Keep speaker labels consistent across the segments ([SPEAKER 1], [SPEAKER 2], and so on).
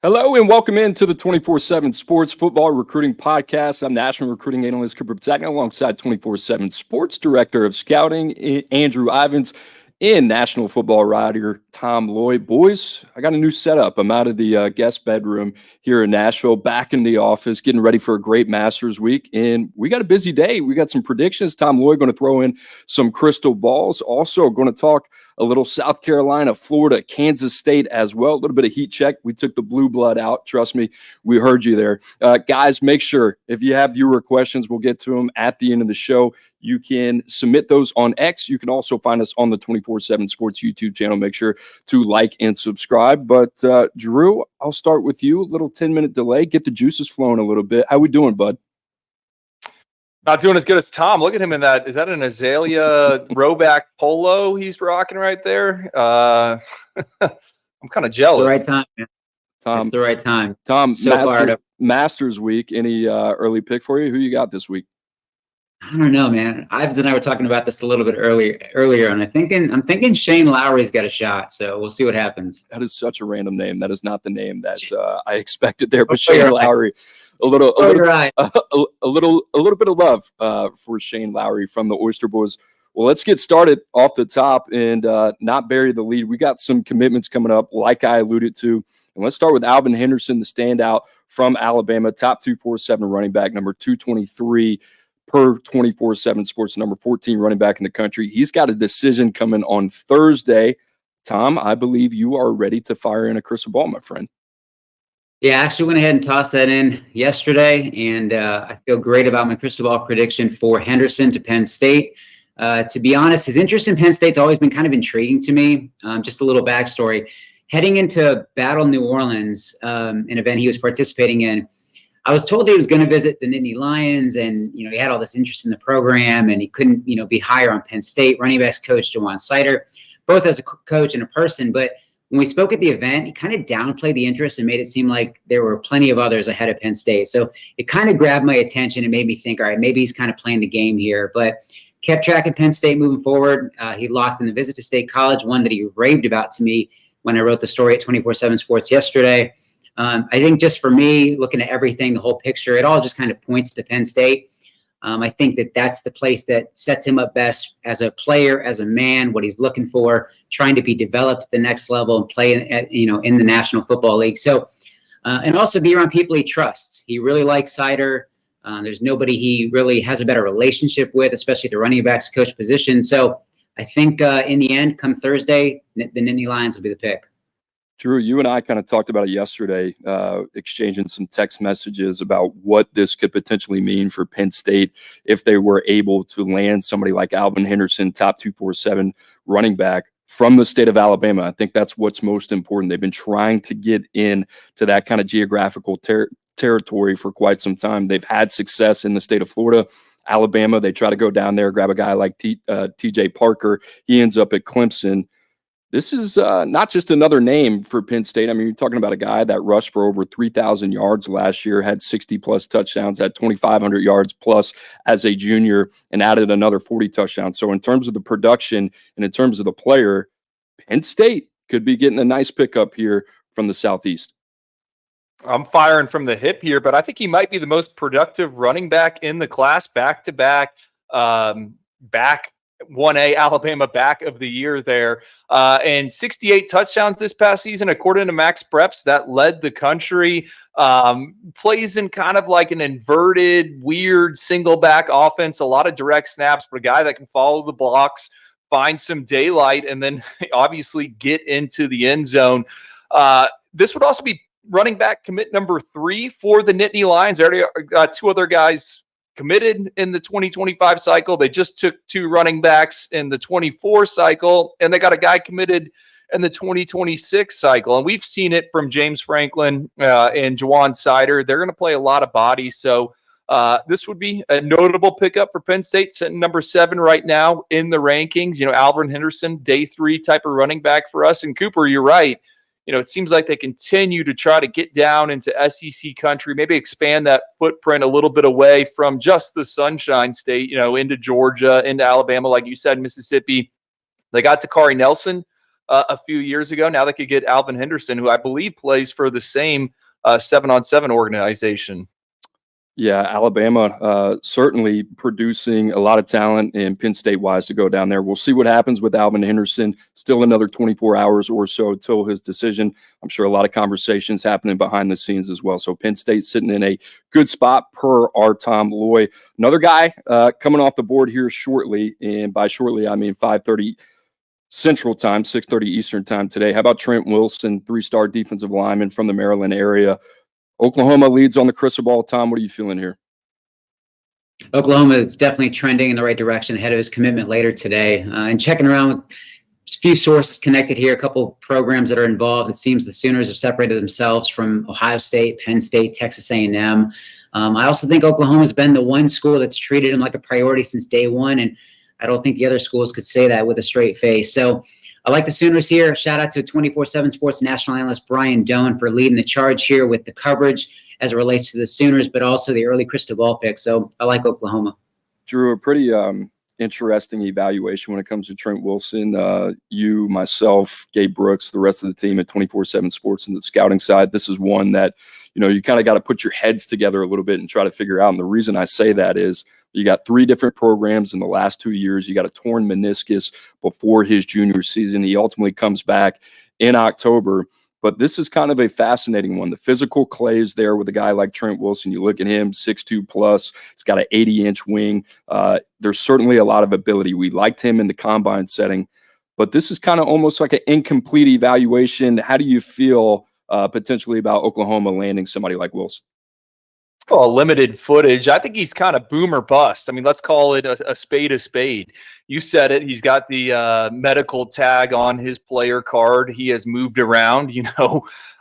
[SPEAKER 1] Hello and welcome into the 24/7 Sports Football Recruiting Podcast. I'm National Recruiting Analyst Cooper Petagna alongside 24/7 Sports Director of Scouting, Andrew Ivins, and National Football Writer Tom Loy. Boys, I got a new setup. I'm out of the guest bedroom here in Nashville, back in the office, getting ready for a great Masters week. And we got a busy day. We got some predictions. Tom Loy going to throw in some crystal balls. Also going to talk a little South Carolina, Florida, Kansas State as well. A little bit of heat check. We took the blue blood out. Trust me, we heard you there. Guys, make sure if you have viewer questions, we'll get to them at the end of the show. You can submit those on X. You can also find us on the 24/7 Sports YouTube channel. Make sure to like and subscribe. But Drew, I'll start with you. A little 10-minute delay. Get the juices flowing a little bit. How we doing, bud?
[SPEAKER 2] Not doing as good as Tom. Look at him in that. Is that an Azalea rowback polo he's rocking right there? I'm kind of jealous.
[SPEAKER 3] The right time, man.
[SPEAKER 1] Tom,
[SPEAKER 3] it's the right time.
[SPEAKER 1] Tom,
[SPEAKER 3] So
[SPEAKER 1] Masters week. Any early pick for you? Who you got this week?
[SPEAKER 3] I don't know, man. Ivins and I were talking about this a little bit earlier, and I'm thinking Shane Lowry's got a shot. So we'll see what happens.
[SPEAKER 1] That is such a random name. That is not the name that I expected there. But Shane Lowry, a little bit of love for Shane Lowry from the Oyster Boys. Well, let's get started off the top and not bury the lead. We got some commitments coming up, like I alluded to. And let's start with Alvin Henderson, the standout from Alabama, top 247 running back, number 223 per 24/7 Sports, number 14 running back in the country. He's got a decision coming on Thursday. Tom, I believe you are ready to fire in a crystal ball, my friend.
[SPEAKER 3] Yeah, I actually went ahead and tossed that in yesterday, and I feel great about my crystal ball prediction for Henderson to Penn State. To be honest, his interest in Penn State's always been kind of intriguing to me. Just a little backstory. Heading into Battle New Orleans, an event he was participating in, I was told he was going to visit the Nittany Lions, and he had all this interest in the program, and he couldn't be higher on Penn State. Running backs coach Jawan Sider, both as a coach and a person. But when we spoke at the event, he kind of downplayed the interest and made it seem like there were plenty of others ahead of Penn State. So it kind of grabbed my attention and made me think, all right, maybe he's kind of playing the game here. But kept tracking Penn State moving forward. He locked in the visit to State College, one that he raved about to me when I wrote the story at 24/7 Sports yesterday. I think just for me, looking at everything, the whole picture, it all just kind of points to Penn State. I think that that's the place that sets him up best as a player, as a man, what he's looking for, trying to be developed at the next level and play in the National Football League. So, and also be around people he trusts. He really likes Sider. There's nobody he really has a better relationship with, especially the running backs coach position. So I think in the end, come Thursday, the Nittany Lions will be the pick.
[SPEAKER 1] Drew, you and I kind of talked about it yesterday, exchanging some text messages about what this could potentially mean for Penn State if they were able to land somebody like Alvin Henderson, top 247 running back from the state of Alabama. I think that's what's most important. They've been trying to get in to that kind of geographical territory for quite some time. They've had success in the state of Florida. Alabama, they try to go down there, grab a guy like TJ Parker. He ends up at Clemson. This is not just another name for Penn State. I mean, you're talking about a guy that rushed for over 3,000 yards last year, had 60-plus touchdowns, had 2,500 yards plus as a junior, and added another 40 touchdowns. So in terms of the production and in terms of the player, Penn State could be getting a nice pickup here from the Southeast.
[SPEAKER 2] I'm firing from the hip here, but I think he might be the most productive running back in the class, back-to-back, back 1A Alabama back of the year there, and 68 touchdowns this past season, according to Max Preps, that led the country. Plays in kind of like an inverted, weird single back offense, a lot of direct snaps, but a guy that can follow the blocks, find some daylight, and then obviously get into the end zone. This would also be running back commit number 3 for the Nittany Lions. They already got 2 other guys committed in the 2025 cycle. They just took 2 running backs in the 24 cycle, and they got a guy committed in the 2026 cycle. And we've seen it from James Franklin and Jawan Sider. They're going to play a lot of bodies. So this would be a notable pickup for Penn State, sitting number 7 right now in the rankings. Alvin Henderson, day 3 type of running back for us. And Cooper, you're right. It seems like they continue to try to get down into SEC country, maybe expand that footprint a little bit away from just the Sunshine State, into Georgia, into Alabama, like you said, Mississippi. They got Takari Nelson a few years ago. Now they could get Alvin Henderson, who I believe plays for the same 7-on-7 organization.
[SPEAKER 1] Yeah, Alabama certainly producing a lot of talent, and Penn State wise to go down there. We'll see what happens with Alvin Henderson. Still another 24 hours or so till his decision. I'm sure a lot of conversations happening behind the scenes as well. So Penn State sitting in a good spot per our Tom Loy. Another guy coming off the board here shortly, and by shortly I mean 5:30 Central Time, 6:30 Eastern Time today. How about Trent Wilson, 3-star defensive lineman from the Maryland area? Oklahoma leads on the crystal ball. Tom, what are you feeling here?
[SPEAKER 3] Oklahoma is definitely trending in the right direction ahead of his commitment later today. And checking around with a few sources connected here, a couple programs that are involved. It seems the Sooners have separated themselves from Ohio State, Penn State, Texas A&M. I also think Oklahoma has been the one school that's treated him like a priority since day one, and I don't think the other schools could say that with a straight face. So I like the Sooners here. Shout out to 24/7 Sports national analyst Brian Doan for leading the charge here with the coverage as it relates to the Sooners, but also the early crystal ball pick. So I like Oklahoma.
[SPEAKER 1] Drew, a pretty interesting evaluation when it comes to Trent Wilson. You, myself, Gabe Brooks, the rest of the team at 24/7 Sports and the scouting side. This is one that, you kind of got to put your heads together a little bit and try to figure out. And the reason I say that is you got 3 different programs in the last 2 years. You got a torn meniscus before his junior season. He ultimately comes back in October. But this is kind of a fascinating one. The physical clay is there with a guy like Trent Wilson. You look at him, 6'2 plus. He's got an 80-inch wing. There's certainly a lot of ability. We liked him in the combine setting. But this is kind of almost like an incomplete evaluation. How do you feel potentially about Oklahoma landing somebody like Wilson?
[SPEAKER 2] Oh, limited footage. I think he's kind of boom or bust. I mean, let's call it a spade a spade. You said it. He's got the medical tag on his player card. He has moved around.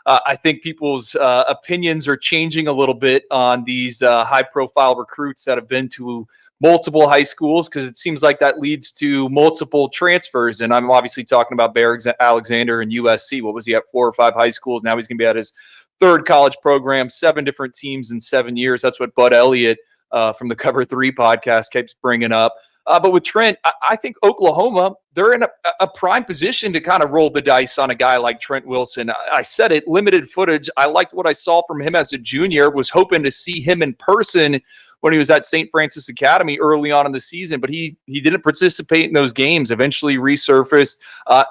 [SPEAKER 2] I think people's opinions are changing a little bit on these high-profile recruits that have been to multiple high schools, because it seems like that leads to multiple transfers. And I'm obviously talking about Bear Alexander and USC. What was he at? 4 or 5 high schools. Now he's going to be at his 3rd college program, 7 different teams in 7 years. That's what Bud Elliott from the Cover 3 podcast keeps bringing up. But with Trent, I think Oklahoma, they're in a prime position to kind of roll the dice on a guy like Trent Wilson. I said it, limited footage. I liked what I saw from him as a junior, was hoping to see him in person when he was at St. Francis Academy early on in the season, but he didn't participate in those games, eventually resurfaced,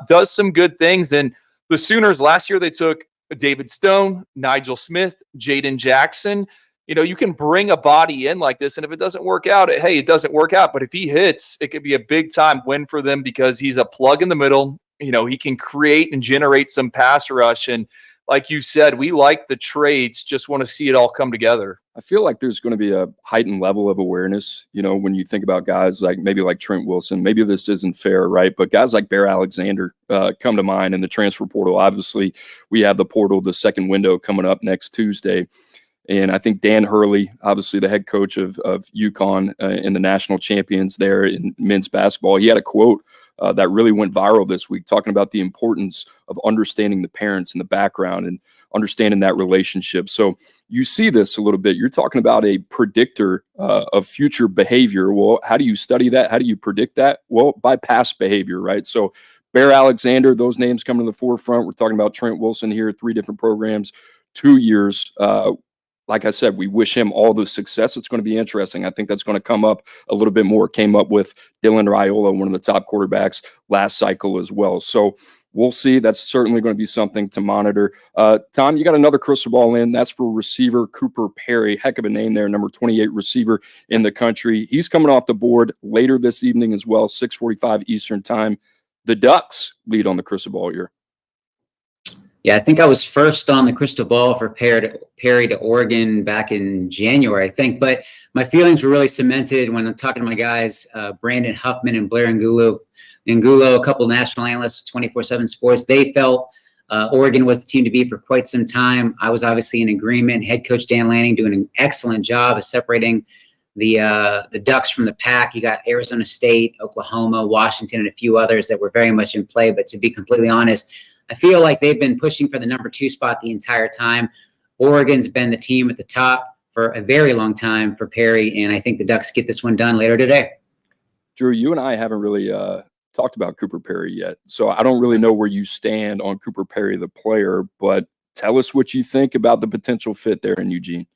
[SPEAKER 2] does some good things. And the Sooners last year, they took David Stone, Nigel Smith, Jaden Jackson. You can bring a body in like this, and if it doesn't work out, it doesn't work out. But if he hits, it could be a big-time win for them because he's a plug in the middle. He can create and generate some pass rush. And like you said, we like the traits, just want to see it all come together.
[SPEAKER 1] I feel like there's going to be a heightened level of awareness, when you think about guys like Trent Wilson. Maybe this isn't fair, right? But guys like Bear Alexander come to mind in the transfer portal. Obviously, we have the portal, the second window coming up next Tuesday. And I think Dan Hurley, obviously the head coach of UConn and the national champions there in men's basketball, he had a quote that really went viral this week, talking about the importance of understanding the parents and the background and understanding that relationship. So you see this a little bit. You're talking about a predictor of future behavior. Well, how do you study that? How do you predict that? Well, by past behavior, right? So Bear Alexander, those names come to the forefront. We're talking about Trent Wilson here, 3 different programs, 2 years. Like I said, we wish him all the success. It's going to be interesting. I think that's going to come up a little bit more. Came up with Dylan Raiola, one of the top quarterbacks last cycle as well. So we'll see. That's certainly going to be something to monitor. Tom, you got another crystal ball in. That's for receiver Cooper Perry. Heck of a name there, number 28 receiver in the country. He's coming off the board later this evening as well, 6:45 Eastern time. The Ducks lead on the crystal ball here.
[SPEAKER 3] Yeah, I think I was first on the crystal ball for Perry to Oregon back in January, I think. But my feelings were really cemented when I'm talking to my guys, Brandon Huffman and Blair Angulo, a couple national analysts of 24/7 Sports. They felt Oregon was the team to beat for quite some time. I was obviously in agreement. Head coach Dan Lanning doing an excellent job of separating the Ducks from the pack. You got Arizona State, Oklahoma, Washington, and a few others that were very much in play. But to be completely honest, I feel like they've been pushing for the number 2 spot the entire time. Oregon's been the team at the top for a very long time for Perry, and I think the Ducks get this one done later today.
[SPEAKER 1] Drew, you and I haven't really talked about Cooper Petagna yet. So I don't really know where you stand on Cooper Petagna, the player, but tell us what you think about the potential fit there in Eugene.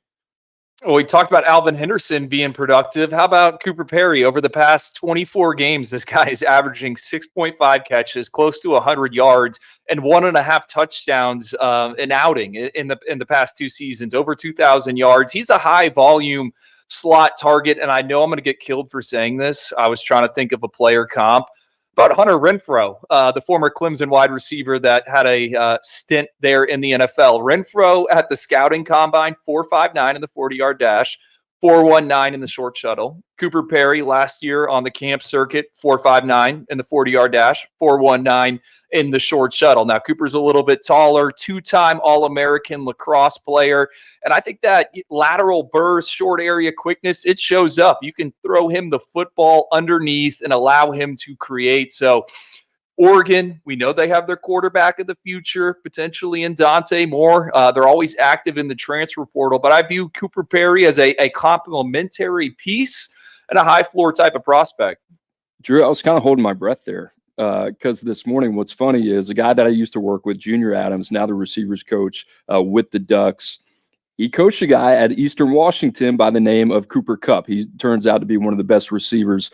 [SPEAKER 2] Well, we talked about Alvin Henderson being productive. How about Cooper Petagna? Over the past 24 games, this guy is averaging 6.5 catches, close to 100 yards, and 1.5 touchdowns an outing in the past 2 seasons. Over 2,000 yards. He's a high volume slot target, and I know I'm going to get killed for saying this. I was trying to think of a player comp. About Hunter Renfrow, the former Clemson wide receiver that had a stint there in the NFL. Renfrow at the scouting combine, 4.59 in the 40-yard dash, 4.19 in the short shuttle. Cooper Petagna last year on the camp circuit, 4.59 in the 40-yard dash, 4.19 in the short shuttle. Now, Cooper's a little bit taller, 2-time All-American lacrosse player. And I think that lateral burst, short area quickness, it shows up. You can throw him the football underneath and allow him to create. So Oregon, we know they have their quarterback of the future, potentially in Dante Moore. They're always active in the transfer portal, but I view Cooper Petagna as a complementary piece and a high floor type of prospect.
[SPEAKER 1] Drew, I was kind of holding my breath there because this morning, what's funny is a guy that I used to work with, Junior Adams, now the receivers coach with the Ducks. He coached a guy at Eastern Washington by the name of Cooper Kupp. He turns out to be one of the best receivers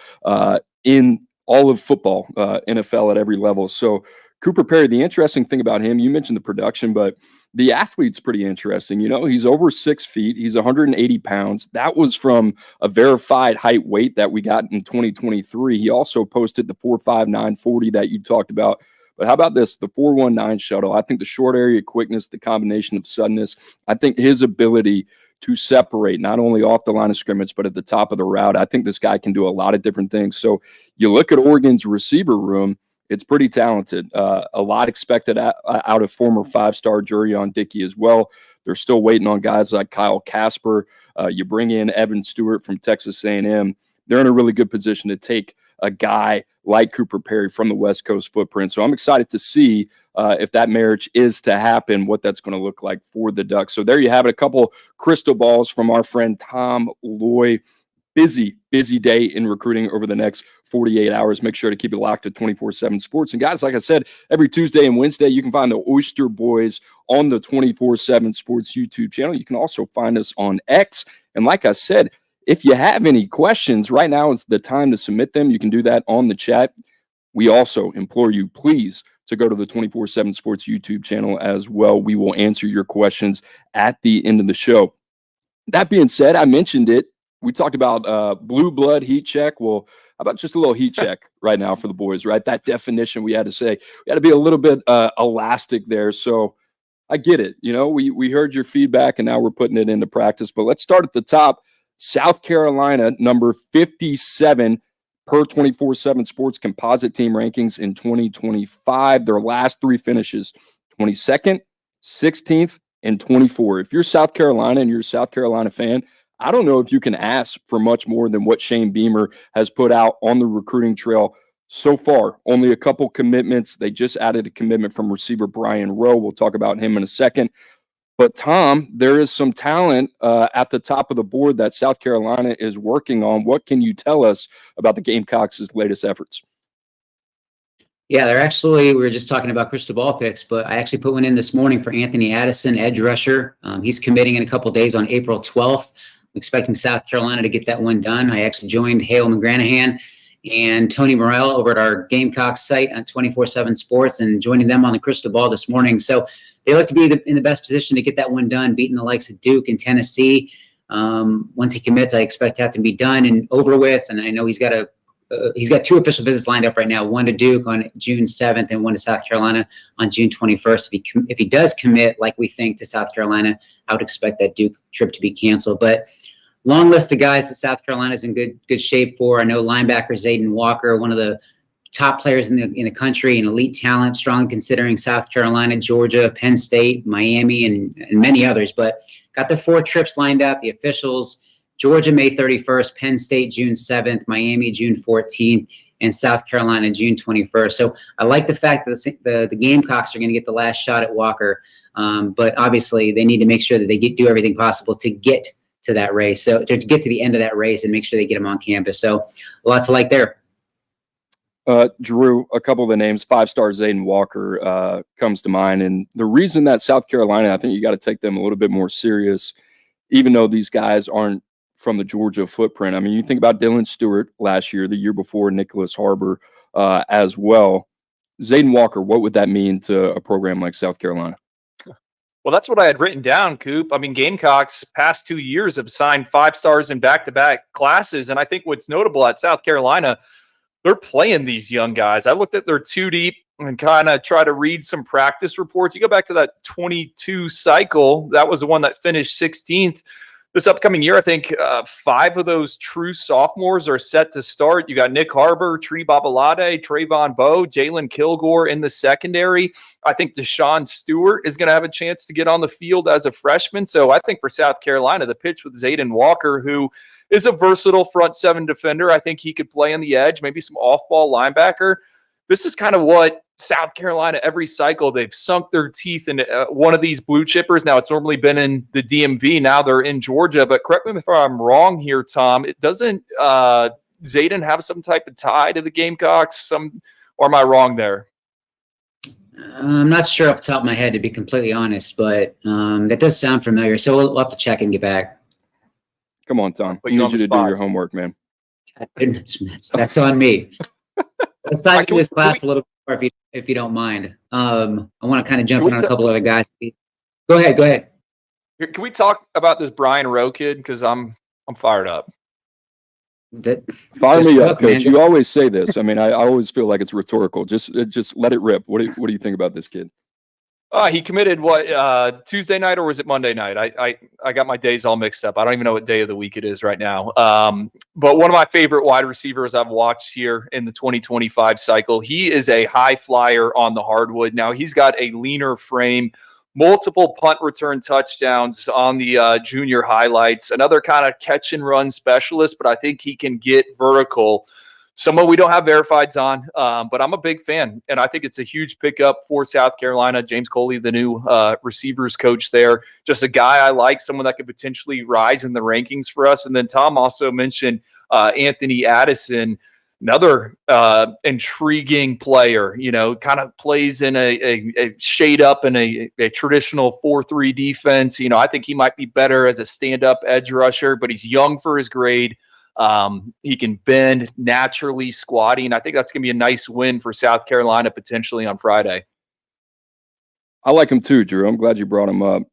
[SPEAKER 1] in all of football, NFL at every level. So Cooper Petagna, the interesting thing about him, you mentioned the production, but the athlete's pretty interesting. You know, he's over 6 feet. He's 180 pounds. That was from a verified height weight that we got in 2023. He also posted the 4.59 40 that you talked about. But how about this, the 4.19 shuttle? I think the short area quickness, the combination of suddenness, I think his ability to separate not only off the line of scrimmage, but at the top of the route. I think this guy can do a lot of different things. So you look at Oregon's receiver room, it's pretty talented. A lot expected out of former 5-star Jurion Dickey as well. They're still waiting on guys like Kyle Casper. You bring in Evan Stewart from Texas A&M. They're in a really good position to take a guy like Cooper Petagna from the West Coast footprint. So I'm excited to see if that marriage is to happen, what that's going to look like for the Ducks. So there you have it, a couple crystal balls from our friend Tom Loy. Busy day in recruiting over the next 48 hours. Make sure to keep it locked to 24/7 Sports. And guys, like I said, every Tuesday and Wednesday, you can find the Oyster Boys on the 24/7 Sports YouTube channel. You can also find us on X. And like I said, if you have any questions, right now is the time to submit them. You can do that on the chat. We also implore you, please, to go to the 24/7 Sports YouTube channel as well. We will answer your questions at the end of the show. That being said, I mentioned it. We talked about blue blood heat check. Well, how about just a little heat check right now for the boys, right? That definition we had to say. We had to be a little bit elastic there. So I get it. You know, we heard your feedback and now we're putting it into practice. But let's start at the top. South Carolina, number 57 per 24/7 Sports composite team rankings in 2025. Their last 3 finishes, 22nd, 16th, and 24. If you're South Carolina and you're a South Carolina fan, I don't know if you can ask for much more than what Shane Beamer has put out on the recruiting trail so far. Only a couple commitments. They just added a commitment from receiver Brian Rowe. We'll talk about him in a second. But, Tom, there is some talent at the top of the board that South Carolina is working on. What can you tell us about the Gamecocks' latest efforts?
[SPEAKER 3] Yeah, we were just talking about crystal ball picks, but I actually put one in this morning for Anthony Addison, edge rusher. He's committing in a couple days on April 12th. I'm expecting South Carolina to get that one done. I actually joined Hale McGranahan and Tony Morrell over at our Gamecock site on 24/7 Sports and joining them on the crystal ball this morning. So they look to be in the best position to get that one done, beating the likes of Duke and Tennessee. Once he commits, I expect that to be done and over with. And I know he's got 2 official visits lined up right now, one to Duke on June 7th and one to South Carolina on June 21st. If he does commit, like we think, to South Carolina, I would expect that Duke trip to be canceled. But long list of guys that South Carolina is in good shape for. I know linebacker Zayden Walker, one of the top players in the country, and elite talent, strong considering South Carolina, Georgia, Penn State, Miami, and many others. But got the 4 trips lined up. The officials: Georgia, May 31st, Penn State, June 7th, Miami, June 14th, and South Carolina, June 21st. So I like the fact that the Gamecocks are going to get the last shot at Walker. But obviously, they need to make sure that they do everything possible to get to that race. So to get to the end of that race and make sure they get him on campus. So a lot to like there.
[SPEAKER 1] Drew, a couple of the names, 5-star Zayden Walker comes to mind. And the reason that South Carolina, I think you got to take them a little bit more serious, even though these guys aren't from the Georgia footprint. I mean, you think about Dylan Stewart last year, the year before, Nicholas Harbor as well. Zayden Walker, what would that mean to a program like South Carolina?
[SPEAKER 2] Well, that's what I had written down, Coop. I mean, Gamecocks past 2 years have signed 5-stars in back-to-back classes. And I think what's notable at South Carolina, they're playing these young guys. I looked at their 2-deep and kind of try to read some practice reports. You go back to that 22 cycle, that was the one that finished 16th. This upcoming year, I think 5 of those true sophomores are set to start. You got Nick Harbor, Tree Babalade, Trayvon Bowe, Jalen Kilgore in the secondary. I think Deshaun Stewart is going to have a chance to get on the field as a freshman. So I think for South Carolina, the pitch with Zayden Walker, who is a versatile front 7 defender. I think he could play on the edge, maybe some off-ball linebacker. This is kind of what South Carolina, every cycle, they've sunk their teeth in one of these blue chippers. Now, it's normally been in the DMV. Now they're in Georgia. But correct me if I'm wrong here, Tom. It doesn't Zayden have some type of tie to the Gamecocks? Or am I wrong there?
[SPEAKER 3] I'm not sure off the top of my head, to be completely honest, but that does sound familiar. So we'll have to check and get back.
[SPEAKER 1] Come on, Tom. I need you to do your homework, man.
[SPEAKER 3] That's on me. Let's dive into this class a little more if you don't mind. I want to kind of jump in on a couple other guys. Go ahead.
[SPEAKER 2] Can we talk about this Brian Rowe kid? Because I'm fired up.
[SPEAKER 1] Fire me up, Coach. You always say this. I mean, I always feel like it's rhetorical. Just let it rip. What do you think about this kid?
[SPEAKER 2] He committed Tuesday night, or was it Monday night? I got my days all mixed up. I don't even know what day of the week it is right now. But one of my favorite wide receivers I've watched here in the 2025 cycle. He is a high flyer on the hardwood. Now he's got a leaner frame, multiple punt return touchdowns on the junior highlights. Another kind of catch and run specialist, but I think he can get vertical. Someone we don't have verifieds on, but I'm a big fan, and I think it's a huge pickup for South Carolina. James Coley, the new receivers coach there, just a guy I like, someone that could potentially rise in the rankings for us. And then Tom also mentioned Anthony Addison, another intriguing player, kind of plays in a shade up in a traditional 4-3 defense. I think he might be better as a stand-up edge rusher, but he's young for his grade. He can bend naturally, squatting. I think that's going to be a nice win for South Carolina potentially on Friday.
[SPEAKER 1] I like him too, Drew. I'm glad you brought him up.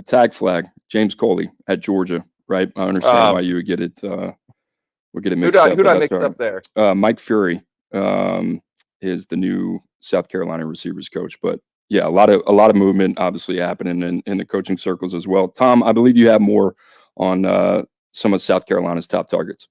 [SPEAKER 1] Tag flag, James Coley at Georgia, right? I understand why you would get it. We'll get it mixed up.
[SPEAKER 2] Who did I mix up there?
[SPEAKER 1] Mike Fury is the new South Carolina receivers coach. But yeah, a lot of movement obviously happening in the coaching circles as well. Tom, I believe you have more on some of South Carolina's top targets.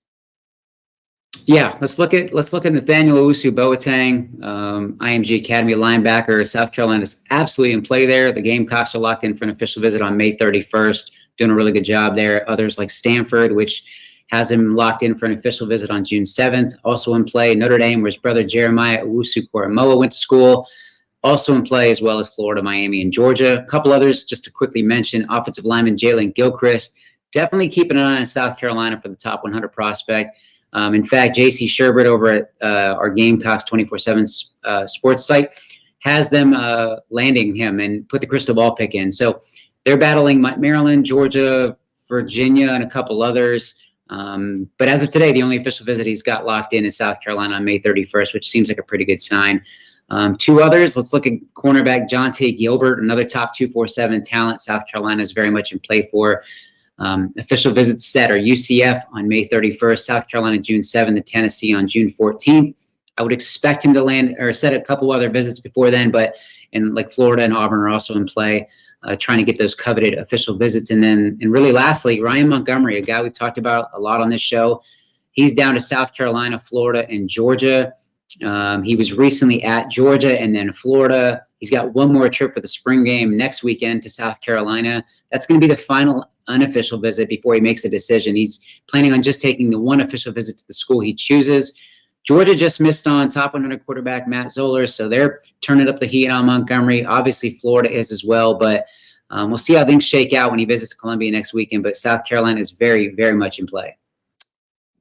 [SPEAKER 3] Yeah, let's look at Nathaniel Owusu-Boateng, IMG Academy linebacker. South Carolina's absolutely in play there. The Gamecocks are locked in for an official visit on May 31st, doing a really good job there. Others like Stanford, which has him locked in for an official visit on June 7th, also in play. Notre Dame, where his brother Jeremiah Owusu-Koramoah went to school, also in play, as well as Florida, Miami, and Georgia. A couple others just to quickly mention: offensive lineman Jalen Gilchrist. Definitely keeping an eye on South Carolina for the top 100 prospect. In fact, J.C. Sherbert over at our Gamecocks 24/7 sports site has them landing him and put the crystal ball pick in. So they're battling Maryland, Georgia, Virginia, and a couple others. But as of today, the only official visit he's got locked in is South Carolina on May 31st, which seems like a pretty good sign. Two others, let's look at cornerback Jonte Gilbert, another top 247 talent South Carolina is very much in play for. Official visits set are UCF on May 31st, South Carolina June 7th, and Tennessee on June 14th. I would expect him to land or set a couple other visits before then, but like Florida and Auburn are also in play, trying to get those coveted official visits. And really lastly, Ryan Montgomery, a guy we talked about a lot on this show. He's down to South Carolina, Florida, and Georgia. He was recently at Georgia and then Florida. He's got one more trip for the spring game next weekend to South Carolina. That's going to be the final unofficial visit before he makes a decision. He's planning on just taking the one official visit to the school he chooses. Georgia just missed on top 100 quarterback Matt Zoller, so they're turning up the heat on Montgomery. Obviously, Florida is as well, but we'll see how things shake out when he visits Columbia next weekend. But South Carolina is very, very much in play.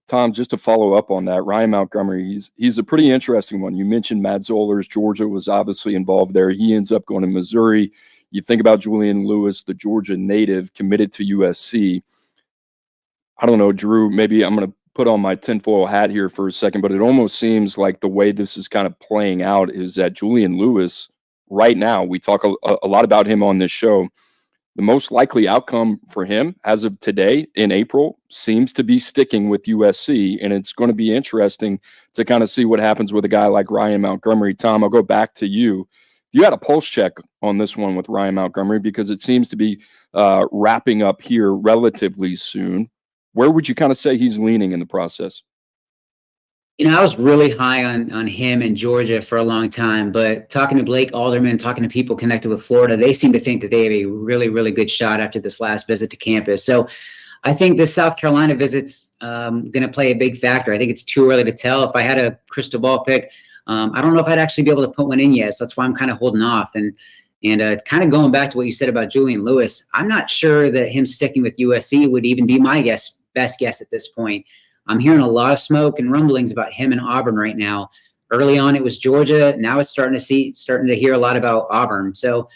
[SPEAKER 1] Tom, just to follow up on that, Ryan Montgomery, he's a pretty interesting one. You mentioned Matt Zollers. Georgia was obviously involved there. He ends up going to Missouri. You think about Julian Lewis, the Georgia native, committed to USC. I don't know, Drew, maybe I'm going to put on my tinfoil hat here for a second, but it almost seems like the way this is kind of playing out is that Julian Lewis, right now, we talk a lot about him on this show. The most likely outcome for him as of today in April seems to be sticking with USC, and it's going to be interesting to kind of see what happens with a guy like Ryan Montgomery. Tom, I'll go back to you. You had a pulse check on this one with Ryan Montgomery because it seems to be wrapping up here relatively soon. Where would you kind of say he's leaning in the process?
[SPEAKER 3] I was really high on him in Georgia for a long time, but talking to Blake Alderman, talking to people connected with Florida, they seem to think that they have a really, really good shot after this last visit to campus. So I think this South Carolina visit's going to play a big factor. I think it's too early to tell. If I had a crystal ball pick, I don't know if I'd actually be able to put one in yet. So that's why I'm kind of holding off. And kind of going back to what you said about Julian Lewis, I'm not sure that him sticking with USC would even be my best guess at this point. I'm hearing a lot of smoke and rumblings about him and Auburn right now. Early on, it was Georgia. Now it's starting to hear a lot about Auburn. So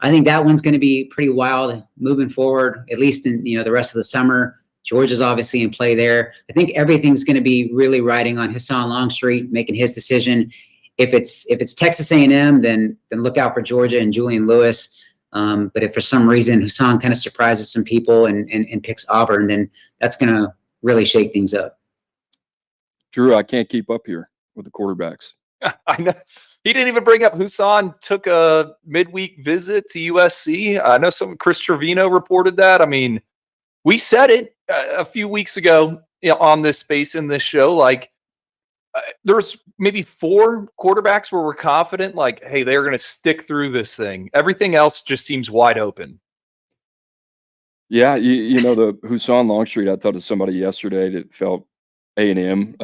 [SPEAKER 3] I think that one's going to be pretty wild moving forward, at least in the rest of the summer. Georgia's obviously in play there. I think everything's going to be really riding on Hassan Longstreet making his decision. If it's Texas A&M, then look out for Georgia and Julian Lewis. But if for some reason Hassan kind of surprises some people and picks Auburn, then that's going to really shake things up.
[SPEAKER 1] Drew, I can't keep up here with the quarterbacks.
[SPEAKER 2] I know. He didn't even bring up Hassan took a midweek visit to USC. I know Chris Trevino reported that. I mean, we said it a few weeks ago on this space in this show. Like, there's maybe 4 quarterbacks where we're confident, like, hey, they're going to stick through this thing. Everything else just seems wide open.
[SPEAKER 1] Yeah, the Hassan Longstreet, I talked to somebody yesterday that felt A&M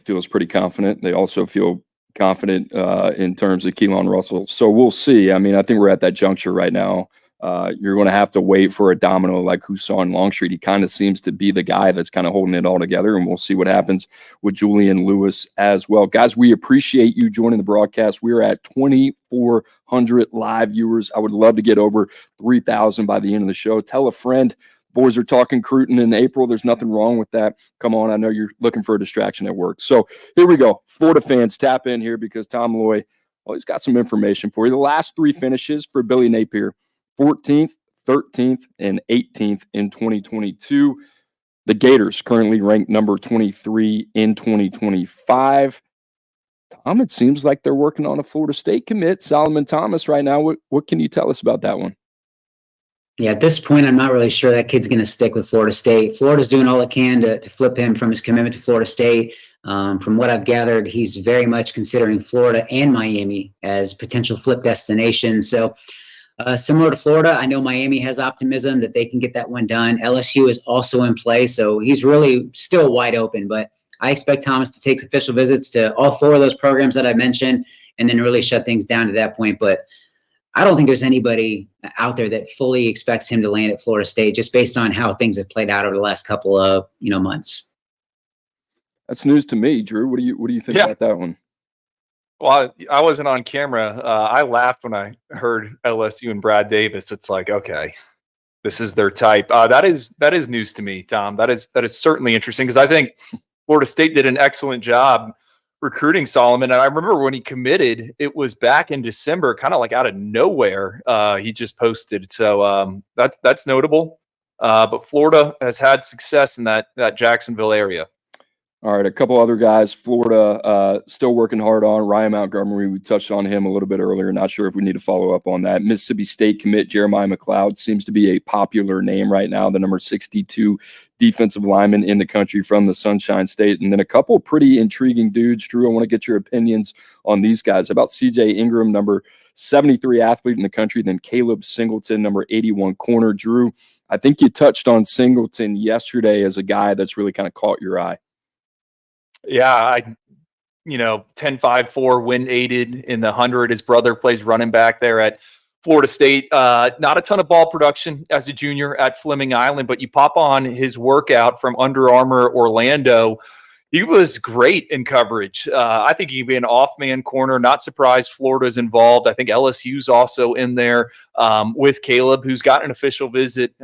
[SPEAKER 1] feels pretty confident. They also feel confident in terms of Keelan Russell. So we'll see. I mean, I think we're at that juncture right now. You're going to have to wait for a domino like Hassan Longstreet. He kind of seems to be the guy that's kind of holding it all together, and we'll see what happens with Julian Lewis as well. Guys, we appreciate you joining the broadcast. We're at 2,400 live viewers. I would love to get over 3,000 by the end of the show. Tell a friend. Boys are talking Cruton in April. There's nothing wrong with that. Come on, I know you're looking for a distraction at work. So here we go. Florida fans, tap in here because Tom Loy, well, he's got some information for you. The last 3 finishes for Billy Napier, 14th, 13th, and 18th in 2022. The Gators currently ranked number 23 in 2025. Tom, it seems like they're working on a Florida State commit, Solomon Thomas, right now. What can you tell us about that one?
[SPEAKER 3] Yeah, at this point, I'm not really sure that kid's going to stick with Florida State. Florida's doing all it can to flip him from his commitment to Florida State. From what I've gathered, he's very much considering Florida and Miami as potential flip destinations. So similar to Florida, I know Miami has optimism that they can get that one done. LSU is also in play, so he's really still wide open. But I expect Thomas to take official visits to all 4 of those programs that I mentioned and then really shut things down to that point. But I don't think there's anybody out there that fully expects him to land at Florida State just based on how things have played out over the last couple of months.
[SPEAKER 1] That's news to me, Drew. What do you think about that one?
[SPEAKER 2] Well, I wasn't on camera. I laughed when I heard LSU and Brad Davis. It's like, okay, this is their type. That is news to me, Tom. That is certainly interesting because I think Florida State did an excellent job recruiting Solomon. And I remember when he committed, it was back in December, kind of like out of nowhere. He just posted. So that's notable. But Florida has had success in that Jacksonville area.
[SPEAKER 1] All right, a couple other guys. Florida still working hard on. Ryan Montgomery, we touched on him a little bit earlier. Not sure if we need to follow up on that. Mississippi State commit Jeremiah McLeod seems to be a popular name right now, the number 62 defensive lineman in the country from the Sunshine State. And then a couple pretty intriguing dudes. Drew, I want to get your opinions on these guys. How about C.J. Ingram, number 73 athlete in the country, then Caleb Singleton, number 81 corner. Drew, I think you touched on Singleton yesterday as a guy that's really kind of caught your eye.
[SPEAKER 2] Yeah, 10.54 wind aided in the 100. His brother plays running back there at Florida State. Not a ton of ball production as a junior at Fleming Island, but you pop on his workout from Under Armour Orlando. He was great in coverage. I think he'd be an off-man corner. Not surprised Florida's involved. I think LSU's also in there with Caleb, who's got an official visit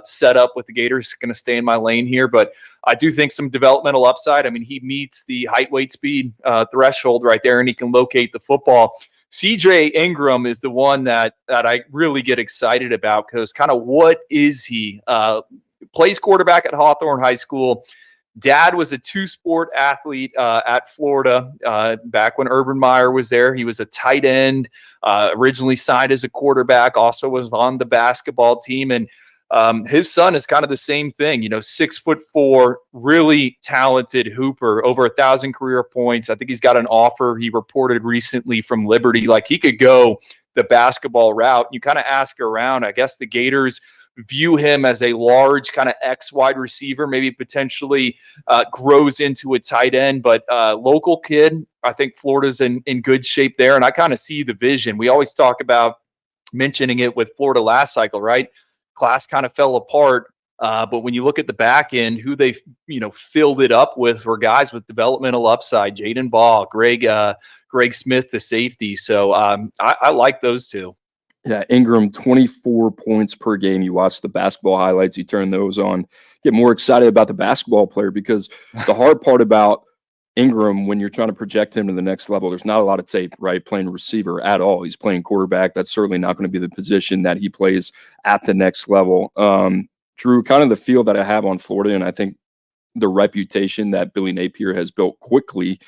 [SPEAKER 2] set up with the Gators. Going to stay in my lane here, but I do think some developmental upside. I mean, he meets the height, weight, speed threshold right there, and he can locate the football. CJ Ingram is the one that I really get excited about because kind of what is he? Plays quarterback at Hawthorne High School. Dad was a two-sport athlete at Florida back when Urban Meyer was there. He was a tight end, originally signed as a quarterback, also was on the basketball team. And his son is kind of the same thing, 6'4", really talented hooper, over 1,000 career points. I think he's got an offer he reported recently from Liberty. Like, he could go the basketball route. You kind of ask around. I guess the Gators view him as a large kind of X wide receiver, maybe potentially grows into a tight end, but local kid. I think Florida's in good shape there. And I kind of see the vision. We always talk about mentioning it with Florida last cycle, right? Class kind of fell apart. But when you look at the back end, who they filled it up with were guys with developmental upside. Jaden Ball, Greg Smith, the safety. So I like those two.
[SPEAKER 1] Yeah, Ingram, 24 points per game. You watch the basketball highlights, you turn those on, get more excited about the basketball player, because the hard part about Ingram, when you're trying to project him to the next level, there's not a lot of tape, right? Playing receiver at all. He's playing quarterback. That's certainly not going to be the position that he plays at the next level. Drew, kind of the feel that I have on Florida, and I think the reputation that Billy Napier has built quickly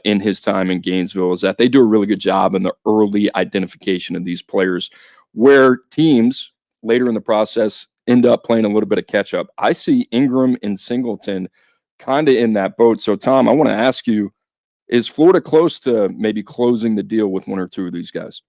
[SPEAKER 1] in his time in Gainesville is that they do a really good job in the early identification of these players, where teams later in the process end up playing a little bit of catch up. I see Ingram and Singleton kind of in that boat. So, Tom, I want to ask you, is Florida close to maybe closing the deal with one or two of these guys?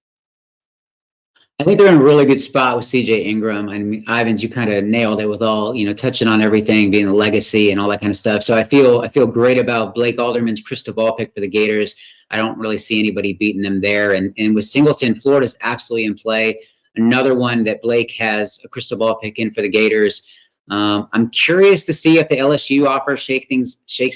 [SPEAKER 3] I think they're in a really good spot with CJ Ingram. I mean, Ivins, you kind of nailed it with all, touching on everything, being the legacy and all that kind of stuff. So I feel great about Blake Alderman's crystal ball pick for the Gators. I don't really see anybody beating them there. And with Singleton, Florida's absolutely in play. Another one that Blake has a crystal ball pick in for the Gators. I'm curious to see if the LSU offer shakes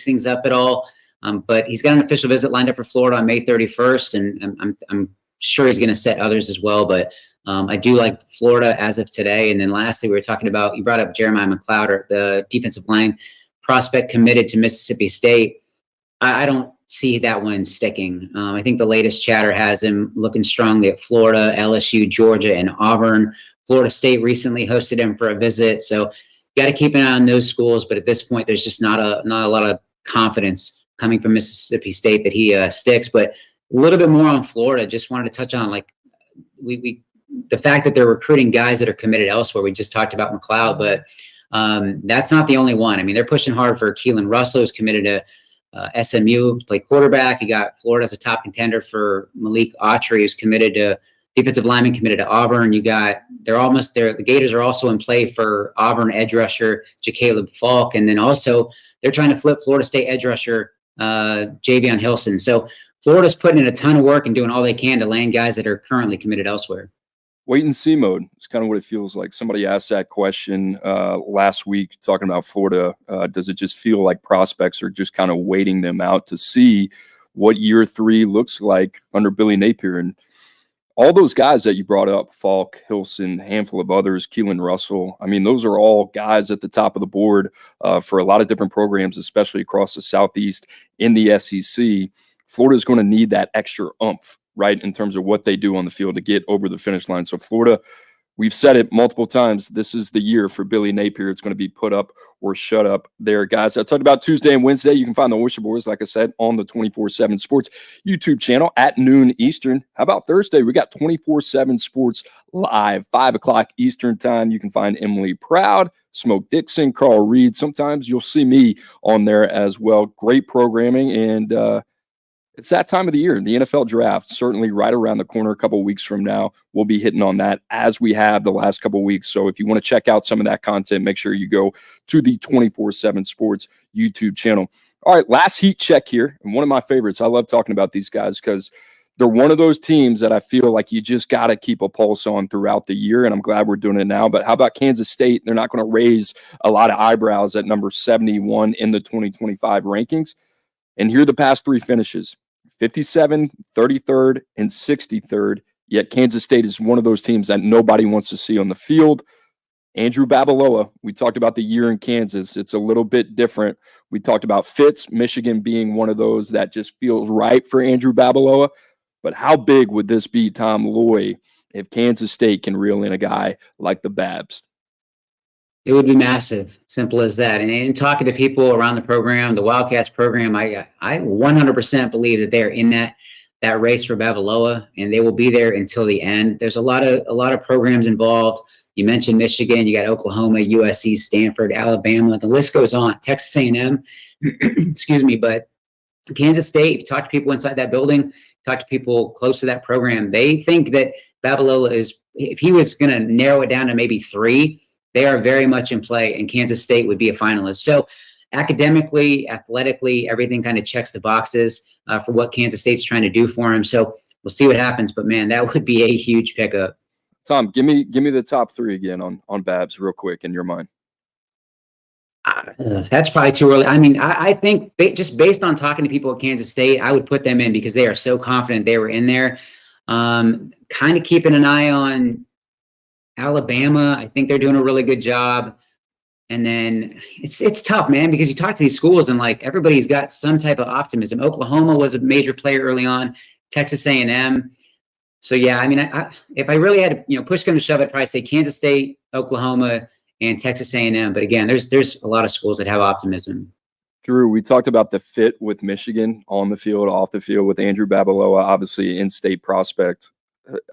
[SPEAKER 3] things up at all. But he's got an official visit lined up for Florida on May 31st, and I'm sure he's going to set others as well. But I do like Florida as of today. And then lastly, we were talking about, you brought up Jeremiah McLeod, the defensive line prospect committed to Mississippi State. I don't see that one sticking. I think the latest chatter has him looking strongly at Florida, LSU, Georgia, and Auburn. Florida State recently hosted him for a visit. So you got to keep an eye on those schools. But at this point, there's just not a lot of confidence coming from Mississippi State that he sticks. But a little bit more on Florida. Just wanted to touch on, like, the fact that they're recruiting guys that are committed elsewhere. We just talked about McLeod, but that's not the only one. I mean, they're pushing hard for Keelan Russell, who's committed to SMU to play quarterback. You got Florida as a top contender for Malik Autry, who's committed to defensive lineman, committed to Auburn. You got the Gators are also in play for Auburn edge rusher Jacaleb Falk, and then also they're trying to flip Florida State edge rusher Javion Hilson. So Florida's putting in a ton of work and doing all they can to land guys that are currently committed elsewhere.
[SPEAKER 1] Wait and see mode. It's kind of what it feels like. Somebody asked that question last week talking about Florida. Does it just feel like prospects are just kind of waiting them out to see what year 3 looks like under Billy Napier? And all those guys that you brought up, Falk, Hilson, handful of others, Keelan Russell, I mean, those are all guys at the top of the board for a lot of different programs, especially across the Southeast in the SEC. Florida's going to need that extra oomph, right, in terms of what they do on the field to get over the finish line. So Florida, we've said it multiple times, this is the year for Billy Napier. It's going to be put up or shut up there, guys. I talked about Tuesday and Wednesday. You can find the Oyster Boys, like I said, on the 24/7 Sports YouTube channel at noon Eastern. How about Thursday? We got 24/7 Sports live, 5 o'clock Eastern time. You can find Emily Proud, Smoke Dixon, Carl Reed. Sometimes you'll see me on there as well. Great programming, and it's that time of the year. The NFL draft, certainly right around the corner. A couple of weeks from now, we'll be hitting on that as we have the last couple of weeks. So if you want to check out some of that content, make sure you go to the 24/7 Sports YouTube channel. All right, last heat check here. And one of my favorites. I love talking about these guys because they're one of those teams that I feel like you just got to keep a pulse on throughout the year, and I'm glad we're doing it now. But how about Kansas State? They're not going to raise a lot of eyebrows at number 71 in the 2025 rankings. And here are the past three finishes: 57, 33rd, and 63rd. Yet Kansas State is one of those teams that nobody wants to see on the field. Andrew Babalola, we talked about the year in Kansas. It's a little bit different. We talked about Fitz, Michigan being one of those that just feels right for Andrew Babalola. But how big would this be, Tom Loy, if Kansas State can reel in a guy like the Babs?
[SPEAKER 3] It would be massive, simple as that. And in talking to people around the program, the Wildcats program, I 100% believe that they're in that race for Babalola, and they will be there until the end. There's a lot of programs involved. You mentioned Michigan, you got Oklahoma, USC, Stanford, Alabama. The list goes on. Texas A&M, excuse me, but Kansas State. If you talk to people inside that building, talk to people close to that program, they think that Babalola is, if he was going to narrow it down to maybe three, they are very much in play, and Kansas State would be a finalist. So academically, athletically, everything kind of checks the boxes for what Kansas State's trying to do for him. So we'll see what happens, but man, that would be a huge pickup.
[SPEAKER 1] Tom, give me the top three again on Babs real quick in your mind.
[SPEAKER 3] That's probably too early. I mean, I think just based on talking to people at Kansas State, I would put them in because they are so confident they were in there. Kind of keeping an eye on Alabama. I think they're doing a really good job. And then it's tough, man, because you talk to these schools and like everybody's got some type of optimism. Oklahoma was a major player early on, Texas A&M. So yeah, I mean, if I really had to, push come to shove, I'd probably say Kansas State, Oklahoma, and Texas A&M. But again, there's a lot of schools that have optimism.
[SPEAKER 1] Drew, we talked about the fit with Michigan on the field, off the field with Andrew Babalola, obviously in-state prospect.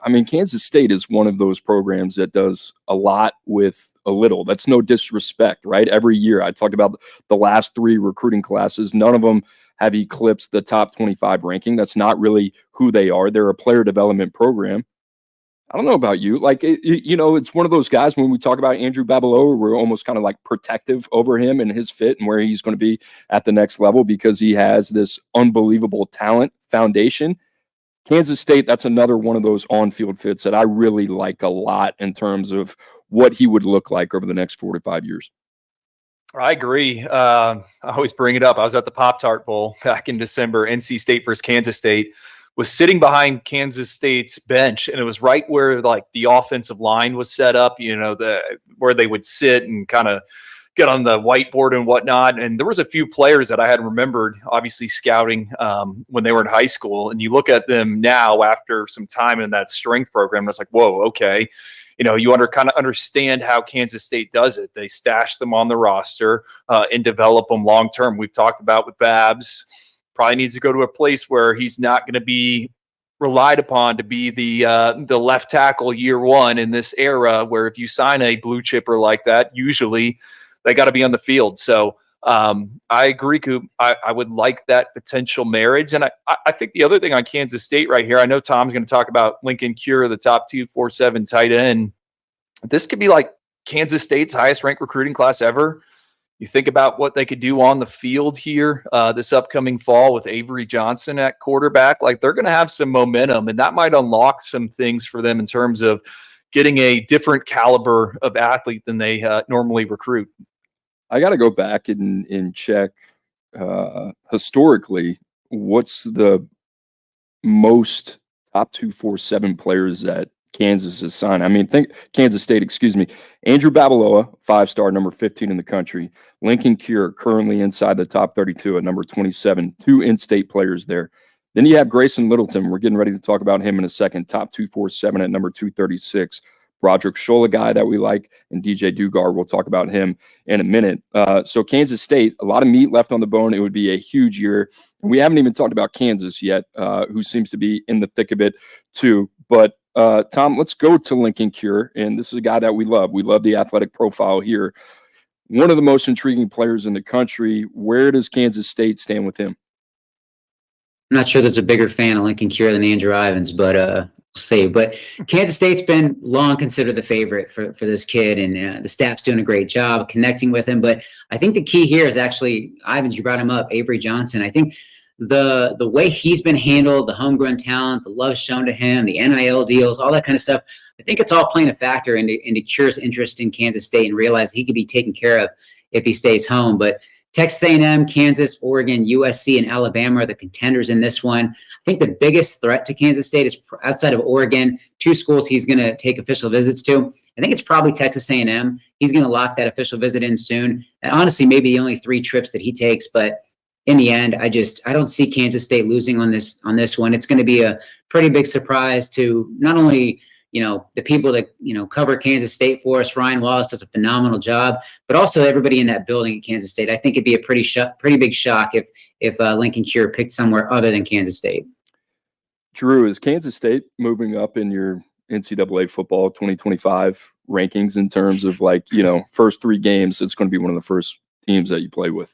[SPEAKER 1] I mean, Kansas State is one of those programs that does a lot with a little. That's no disrespect, right? Every year, I talked about the last three recruiting classes. None of them have eclipsed the top 25 ranking. That's not really who they are. They're a player development program. I don't know about you. Like, it's one of those guys when we talk about Andrew Babalola, we're almost kind of like protective over him and his fit and where he's going to be at the next level because he has this unbelievable talent foundation. Kansas State, that's another one of those on-field fits that I really like a lot in terms of what he would look like over the next 4 to 5 years.
[SPEAKER 2] I agree. I always bring it up. I was at the Pop-Tart Bowl back in December. NC State versus Kansas State was sitting behind Kansas State's bench, and it was right where like the offensive line was set up, where they would sit and kind of get on the whiteboard and whatnot. And there was a few players that I had remembered, obviously scouting when they were in high school. And you look at them now after some time in that strength program, and it's like, whoa, okay. You kind of understand how Kansas State does it. They stash them on the roster and develop them long term. We've talked about with Babs, probably needs to go to a place where he's not going to be relied upon to be the left tackle year one in this era, where if you sign a blue chipper like that, usually they got to be on the field. So I agree, Coop. I would like that potential marriage. And I think the other thing on Kansas State right here, I know Tom's going to talk about Lincoln Cure, the top 247 tight end. This could be like Kansas State's highest ranked recruiting class ever. You think about what they could do on the field here this upcoming fall with Avery Johnson at quarterback. Like, they're going to have some momentum, and that might unlock some things for them in terms of getting a different caliber of athlete than they normally recruit.
[SPEAKER 1] I got to go back and check historically what's the most top 247 players that Kansas has signed. I mean, think Kansas State, excuse me. Andrew Babalola, 5-star, number 15 in the country. Lincoln Cure, currently inside the top 32 at number 27. 2 in-state players there. Then you have Grayson Littleton. We're getting ready to talk about him in a second. Top 247 at number 236. Broderick Scholl, guy that we like, and DJ Dugar. We'll talk about him in a minute. So Kansas State, a lot of meat left on the bone. It would be a huge year. And we haven't even talked about Kansas yet, who seems to be in the thick of it too. But Tom, let's go to Lincoln Cure. And this is a guy that we love. We love the athletic profile here. One of the most intriguing players in the country. Where does Kansas State stand with him?
[SPEAKER 3] I'm not sure there's a bigger fan of Lincoln Cure than Andrew Ivins, but see. But Kansas State's been long considered the favorite for this kid, and the staff's doing a great job connecting with him. But I think the key here is actually, Ivins, you brought him up, Avery Johnson. I think the way he's been handled, the homegrown talent, the love shown to him, the NIL deals, all that kind of stuff, I think it's all playing a factor into Cure's interest in Kansas State and realize he could be taken care of if he stays home. But Texas A&M, Kansas, Oregon, USC, and Alabama are the contenders in this one. I think the biggest threat to Kansas State is outside of Oregon, 2 schools he's going to take official visits to. I think it's probably Texas A&M. He's going to lock that official visit in soon. And honestly, maybe the only 3 trips that he takes. But in the end, I don't see Kansas State losing on this one. It's going to be a pretty big surprise to not only the people that cover Kansas State for us. Ryan Wallace does a phenomenal job, but also everybody in that building at Kansas State. I think it'd be a pretty big shock if Lincoln Cure picked somewhere other than Kansas State.
[SPEAKER 1] Drew, is Kansas State moving up in your NCAA football 2025 rankings in terms of first 3 games? It's going to be one of the first teams that you play with.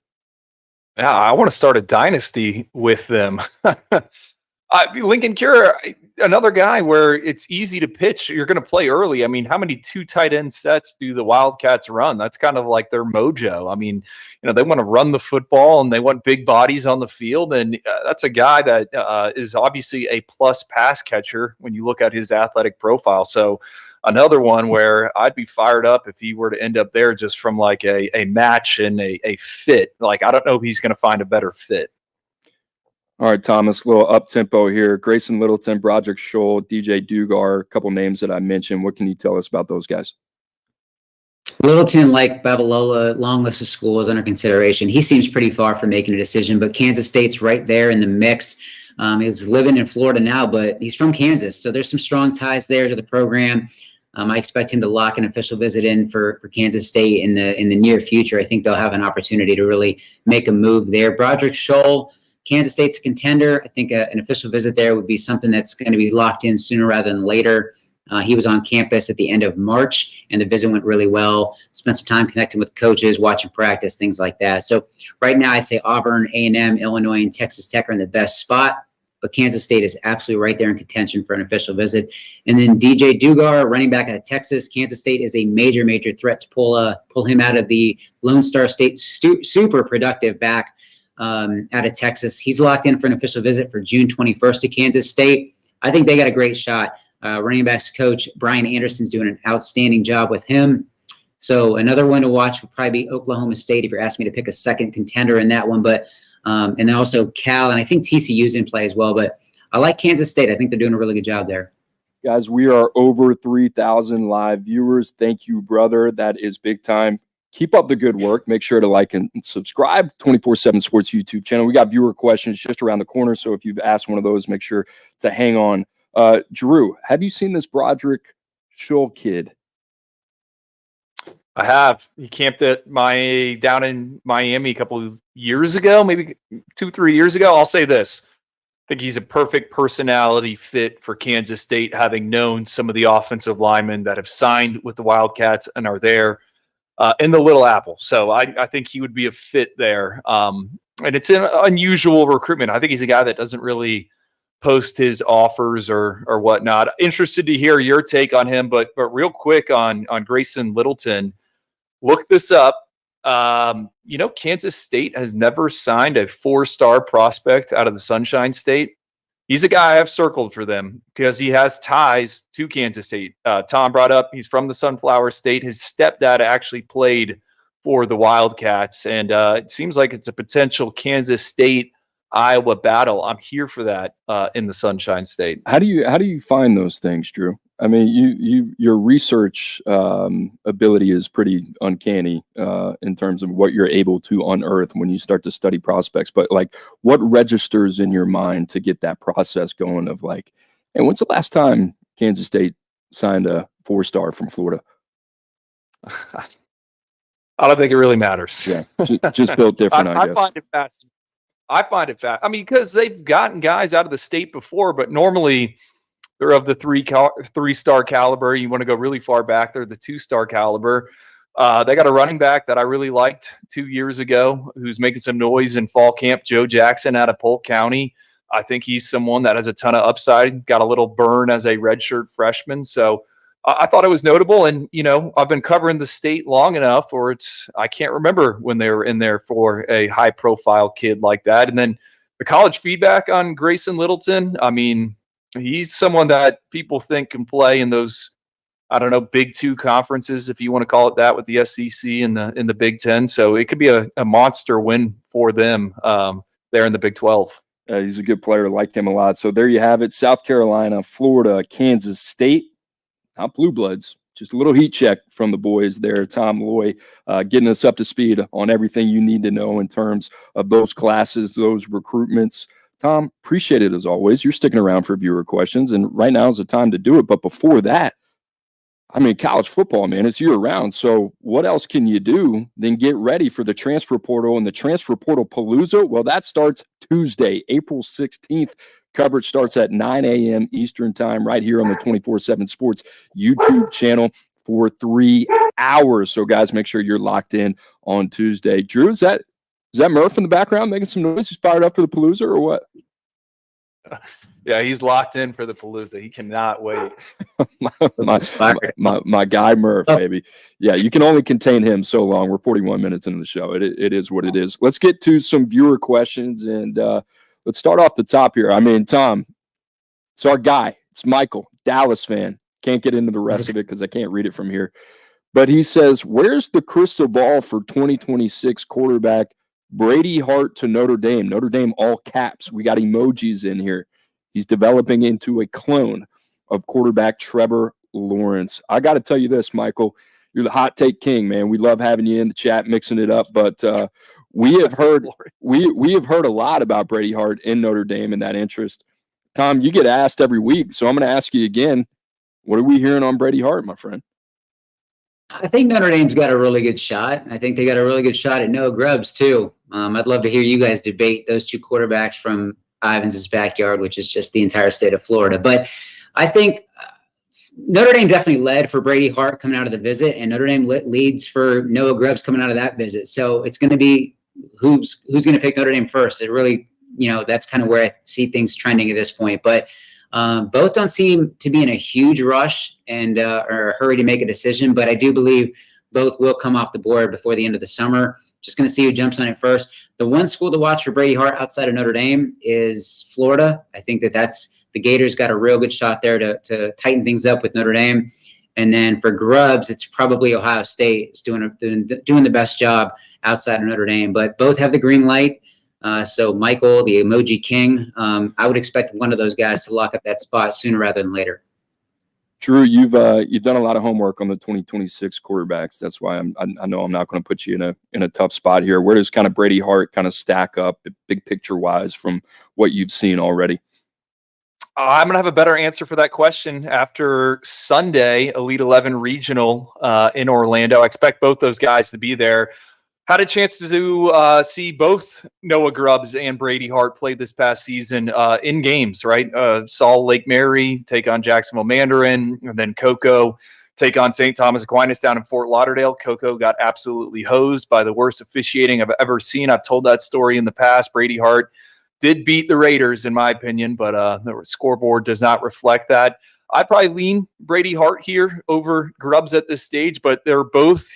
[SPEAKER 2] Yeah, I want to start a dynasty with them. Lincoln Cure, another guy where it's easy to pitch. You're going to play early. I mean, how many 2 tight end sets do the Wildcats run? That's kind of like their mojo. I mean, they want to run the football and they want big bodies on the field. And that's a guy that is obviously a plus pass catcher when you look at his athletic profile. So another one where I'd be fired up if he were to end up there just from like a match and a fit. Like, I don't know if he's going to find a better fit.
[SPEAKER 1] All right, Thomas, a little up-tempo here. Grayson Littleton, Broderick Scholl, DJ Dugar, a couple names that I mentioned. What can you tell us about those guys?
[SPEAKER 3] Littleton, like Babalola, long list of schools under consideration. He seems pretty far from making a decision, but Kansas State's right there in the mix. He's living in Florida now, but he's from Kansas, so there's some strong ties there to the program. I expect him to lock an official visit in for Kansas State in the near future. I think they'll have an opportunity to really make a move there. Broderick Scholl, Kansas State's a contender. I think an official visit there would be something that's going to be locked in sooner rather than later. He was on campus at the end of March, and the visit went really well. Spent some time connecting with coaches, watching practice, things like that. So right now, I'd say Auburn, A&M, Illinois, and Texas Tech are in the best spot, but Kansas State is absolutely right there in contention for an official visit. And then DJ Dugar, running back out of Texas. Kansas State is a major, major threat to pull him out of the Lone Star State super productive back out of Texas. He's locked in for an official visit for June 21st to Kansas State. I think they got a great shot. Running backs coach Brian Anderson's doing an outstanding job with him. So another one to watch would probably be Oklahoma State if you're asking me to pick a second contender in that one. But and then also Cal, and I think TCU's in play as well. But I like Kansas State. I think they're doing a really good job there.
[SPEAKER 1] Guys, we are over 3,000 live viewers. Thank you, brother. That is big time. Keep up the good work. Make sure to like and subscribe. 24/7 Sports YouTube channel. We got viewer questions just around the corner. So if you've asked one of those, make sure to hang on. Drew, have you seen this Broderick Scholl kid?
[SPEAKER 2] I have. He camped down in Miami a couple of years ago, maybe 2-3 years ago. I'll say this. I think he's a perfect personality fit for Kansas State, having known some of the offensive linemen that have signed with the Wildcats and are there in the Little Apple. So I think he would be a fit there. And it's an unusual recruitment. I think he's a guy that doesn't really post his offers or whatnot. Interested to hear your take on him, but real quick on Grayson Littleton, look this up. Kansas State has never signed a 4-star prospect out of the Sunshine State. He's a guy I've circled for them because he has ties to Kansas State. Tom brought up he's from the Sunflower State. His stepdad actually played for the Wildcats, and it seems like it's a potential Kansas State Iowa battle. I'm here for that in the Sunshine State.
[SPEAKER 1] How do you find those things, Drew? I mean, your research ability is pretty uncanny in terms of what you're able to unearth when you start to study prospects. But what registers in your mind to get that process going of hey, when's the last time Kansas State signed a 4-star from Florida?
[SPEAKER 2] I don't think it really matters.
[SPEAKER 1] Yeah, just built different. I guess.
[SPEAKER 2] I find it fascinating. I find it I mean, because they've gotten guys out of the state before, but normally they're of the 3-star caliber. You want to go really far back, they're the 2-star caliber. They got a running back that I really liked 2 years ago who's making some noise in fall camp, Joe Jackson out of Polk County. I think he's someone that has a ton of upside, got a little burn as a redshirt freshman. So I thought it was notable. And, I've been covering the state long enough, or I can't remember when they were in there for a high profile kid like that. And then the college feedback on Grayson Littleton, I mean, he's someone that people think can play in those, I don't know, Big Two conferences, if you want to call it that, with the SEC and the Big Ten. So it could be a monster win for them there in the Big 12.
[SPEAKER 1] He's a good player. Like him a lot. So there you have it. South Carolina, Florida, Kansas State. Not Blue Bloods. Just a little heat check from the boys there. Tom Loy getting us up to speed on everything you need to know in terms of those classes, those recruitments. Tom, appreciate it as always. You're sticking around for viewer questions, and right now is the time to do it. But before that, I mean, college football, man, it's year-round. So what else can you do than get ready for the transfer portal and the transfer portal palooza? Well, that starts Tuesday, April 16th. Coverage starts at 9 a.m. Eastern time right here on the 24/7 Sports YouTube channel for 3 hours. So, guys, make sure you're locked in on Tuesday. Drew, is that Murph in the background making some noise? He's fired up for the palooza or what?
[SPEAKER 2] Yeah, he's locked in for the palooza. He cannot wait.
[SPEAKER 1] my guy Murph, baby. Yeah, you can only contain him so long. We're 41 minutes into the show. It is what it is. Let's get to some viewer questions, and let's start off the top here. I mean, Tom, it's our guy. It's Michael, Dallas fan. Can't get into the rest of it because I can't read it from here. But he says, where's the crystal ball for 2026 quarterback Brady Hart to Notre Dame? Notre Dame all caps. We got emojis in here. He's developing into a clone of quarterback Trevor Lawrence. I got to tell you this, Michael. You're the hot take king, man. We love having you in the chat, mixing it up. But we have heard a lot about Brady Hart in Notre Dame and that interest. Tom, you get asked every week, so I'm going to ask you again. What are we hearing on Brady Hart, my friend?
[SPEAKER 3] I think Notre Dame's got a really good shot. I think they got a really good shot at Noah Grubbs, too. I'd love to hear you guys debate those two quarterbacks from Ivins' backyard, which is just the entire state of Florida. But I think Notre Dame definitely led for Brady Hart coming out of the visit, and Notre Dame leads for Noah Grubbs coming out of that visit. So it's going to be who's going to pick Notre Dame first. It really, that's kind of where I see things trending at this point. But both don't seem to be in a huge rush and or a hurry to make a decision. But I do believe both will come off the board before the end of the summer. Just going to see who jumps on it first. The one school to watch for Brady Hart outside of Notre Dame is Florida. I think that's the Gators got a real good shot there to tighten things up with Notre Dame. And then for Grubbs, it's probably Ohio State. It's doing the best job outside of Notre Dame. But both have the green light. So Michael, the emoji king, I would expect one of those guys to lock up that spot sooner rather than later.
[SPEAKER 1] Drew, you've done a lot of homework on the 2026 quarterbacks. That's why I know I'm not going to put you in a tough spot here. Where does kind of Brady Hart kind of stack up, big picture wise, from what you've seen already?
[SPEAKER 2] I'm going to have a better answer for that question after Sunday, Elite 11 Regional in Orlando. I expect both those guys to be there. Had a chance to see both Noah Grubbs and Brady Hart play this past season in games, right? Saw Lake Mary take on Jacksonville Mandarin, and then Coco take on St. Thomas Aquinas down in Fort Lauderdale. Coco got absolutely hosed by the worst officiating I've ever seen. I've told that story in the past. Brady Hart did beat the Raiders, in my opinion, but the scoreboard does not reflect that. I'd probably lean Brady Hart here over Grubbs at this stage, but they're both,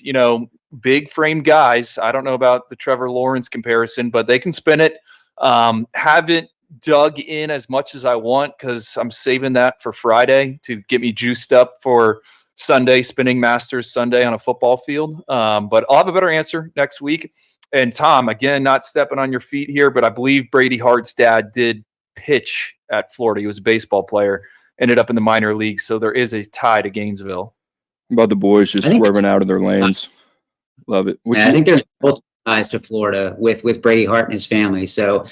[SPEAKER 2] big frame guys. I don't know about the Trevor Lawrence comparison, but they can spin it. Haven't dug in as much as I want because I'm saving that for Friday to get me juiced up for Sunday, Spinning Masters Sunday on a football field. But I'll have a better answer next week. And Tom, again, not stepping on your feet here, but I believe Brady Hart's dad did pitch at Florida. He was a baseball player, ended up in the minor leagues. So there is a tie to Gainesville.
[SPEAKER 1] How about the boys just swerving out of their lanes? Love it.
[SPEAKER 3] I think they're both ties to Florida with Brady Hart and his family. So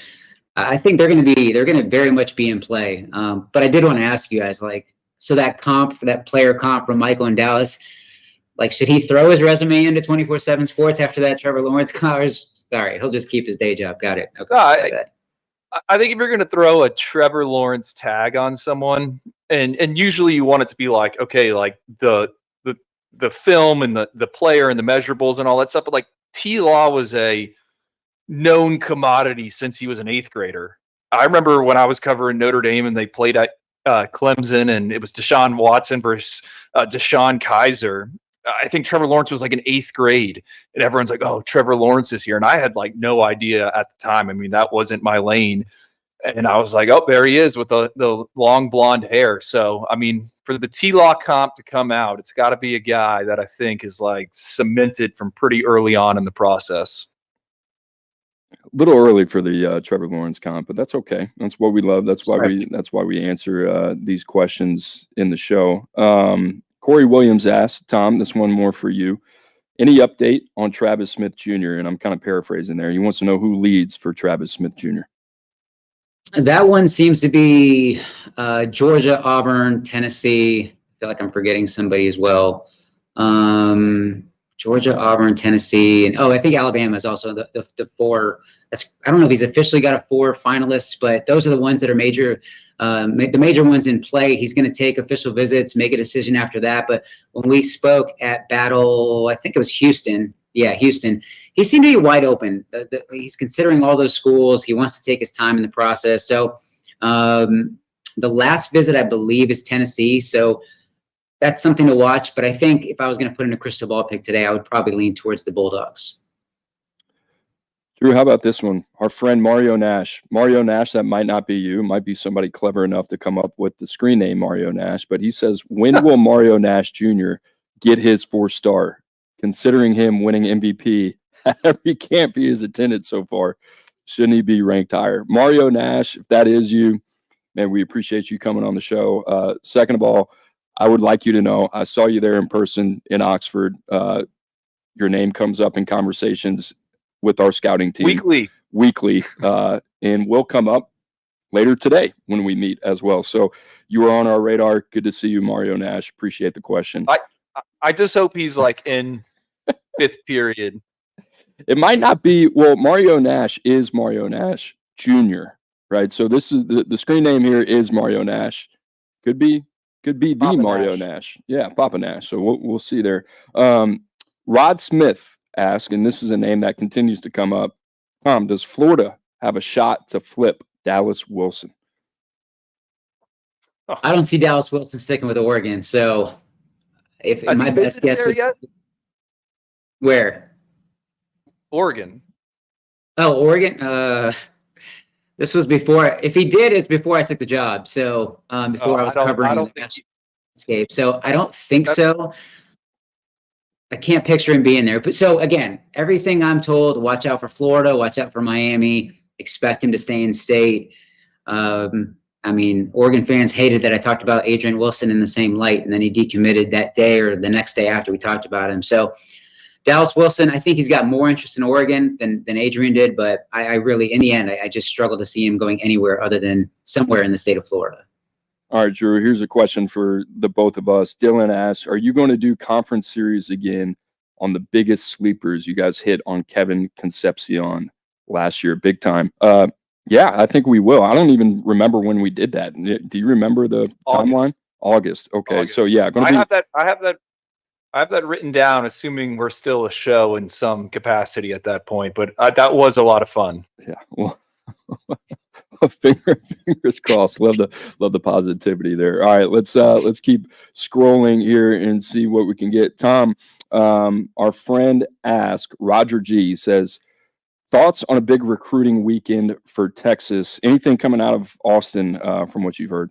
[SPEAKER 3] I think they're going to very much be in play. But I did want to ask you guys, so that player comp from Michael in Dallas, should he throw his resume into 24/7 Sports after that Trevor Lawrence collars? Sorry, he'll just keep his day job. Got it. Okay.
[SPEAKER 2] I think if you're going to throw a Trevor Lawrence tag on someone, and usually you want it to be the film and the player and the measurables and all that stuff. But T-Law was a known commodity since he was an 8th grader. I remember when I was covering Notre Dame and they played at Clemson, and it was Deshaun Watson versus Deshaun Kaiser. I think Trevor Lawrence was in 8th grade, and everyone's like, oh, Trevor Lawrence is here. And I had no idea at the time. I mean, that wasn't my lane. And I was like, oh, there he is with the long blonde hair. So, I mean, for the T-Law comp to come out, it's got to be a guy that I think is like cemented from pretty early on in the process.
[SPEAKER 1] A little early for the Trevor Lawrence comp, but that's okay. That's what we love. That's why we answer these questions in the show. Corey Williams asked, Tom, this one more for you. Any update on Travis Smith Jr.? And I'm kind of paraphrasing there. He wants to know who leads for Travis Smith Jr.
[SPEAKER 3] That one seems to be Georgia, Auburn, Tennessee. I feel like I'm forgetting somebody as well. Georgia, Auburn, Tennessee, and I think Alabama is also the four. I don't know if he's officially got a 4 finalists, but those are the ones that are major. The major ones in play. He's going to take official visits, make a decision after that. But when we spoke at Battle, I think it was Houston. Yeah, Houston. He seemed to be wide open. He's considering all those schools. He wants to take his time in the process. So the last visit, I believe, is Tennessee. So that's something to watch. But I think if I was going to put in a crystal ball pick today, I would probably lean towards the Bulldogs.
[SPEAKER 1] Drew, how about this one? Our friend Mario Nash. Mario Nash, that might not be you. Might be somebody clever enough to come up with the screen name Mario Nash. But he says, when will Mario Nash Jr. get his 4-star? Considering him winning MVP at every camp he has attended so far, shouldn't he be ranked higher? Mario Nash, if that is you, man, we appreciate you coming on the show. Second of all, I would like you to know I saw you there in person in Oxford. Your name comes up in conversations with our scouting team weekly, and will come up later today when we meet as well. So you are on our radar. Good to see you, Mario Nash. Appreciate the question.
[SPEAKER 2] I just hope he's like in 5th period.
[SPEAKER 1] It might not be. Well, Mario Nash is Mario Nash Jr., right? So this is the screen name here is Mario Nash. Could be the
[SPEAKER 2] Papa
[SPEAKER 1] Mario Nash. Yeah, Papa Nash. So we'll see there. Rod Smith asked, and this is a name that continues to come up. Tom, does Florida have a shot to flip Dallas Wilson?
[SPEAKER 3] I don't see Dallas Wilson sticking with Oregon. So if my best guess would,
[SPEAKER 2] yet?
[SPEAKER 3] Where?
[SPEAKER 2] Oregon.
[SPEAKER 3] Oh, Oregon. This was before. If he did, it's before I took the job. So before I was covering the national landscape. So I don't think so. I can't picture him being there. But so again, everything I'm told, watch out for Florida, watch out for Miami, expect him to stay in state. I mean, Oregon fans hated that I talked about Adrian Wilson in the same light, and then he decommitted that day or the next day after we talked about him. So Dallas Wilson, I think he's got more interest in Oregon than Adrian did, but I really, in the end, I just struggle to see him going anywhere other than somewhere in the state of Florida.
[SPEAKER 1] All right, Drew, here's a question for the both of us. Dylan asks, are you going to do conference series again on the biggest sleepers you guys hit on Kevin Concepcion last year? Big time. Yeah, I think we will. I don't even remember when we did that. Do you remember the timeline? August. Okay, August. So yeah,
[SPEAKER 2] I have that written down, assuming we're still a show in some capacity at that point. But that was a lot of fun.
[SPEAKER 1] Yeah. Well, fingers crossed. Love the positivity there. All right, let's keep scrolling here and see what we can get. Tom, our friend asked, Roger G says, thoughts on a big recruiting weekend for Texas? Anything coming out of Austin from what you've heard?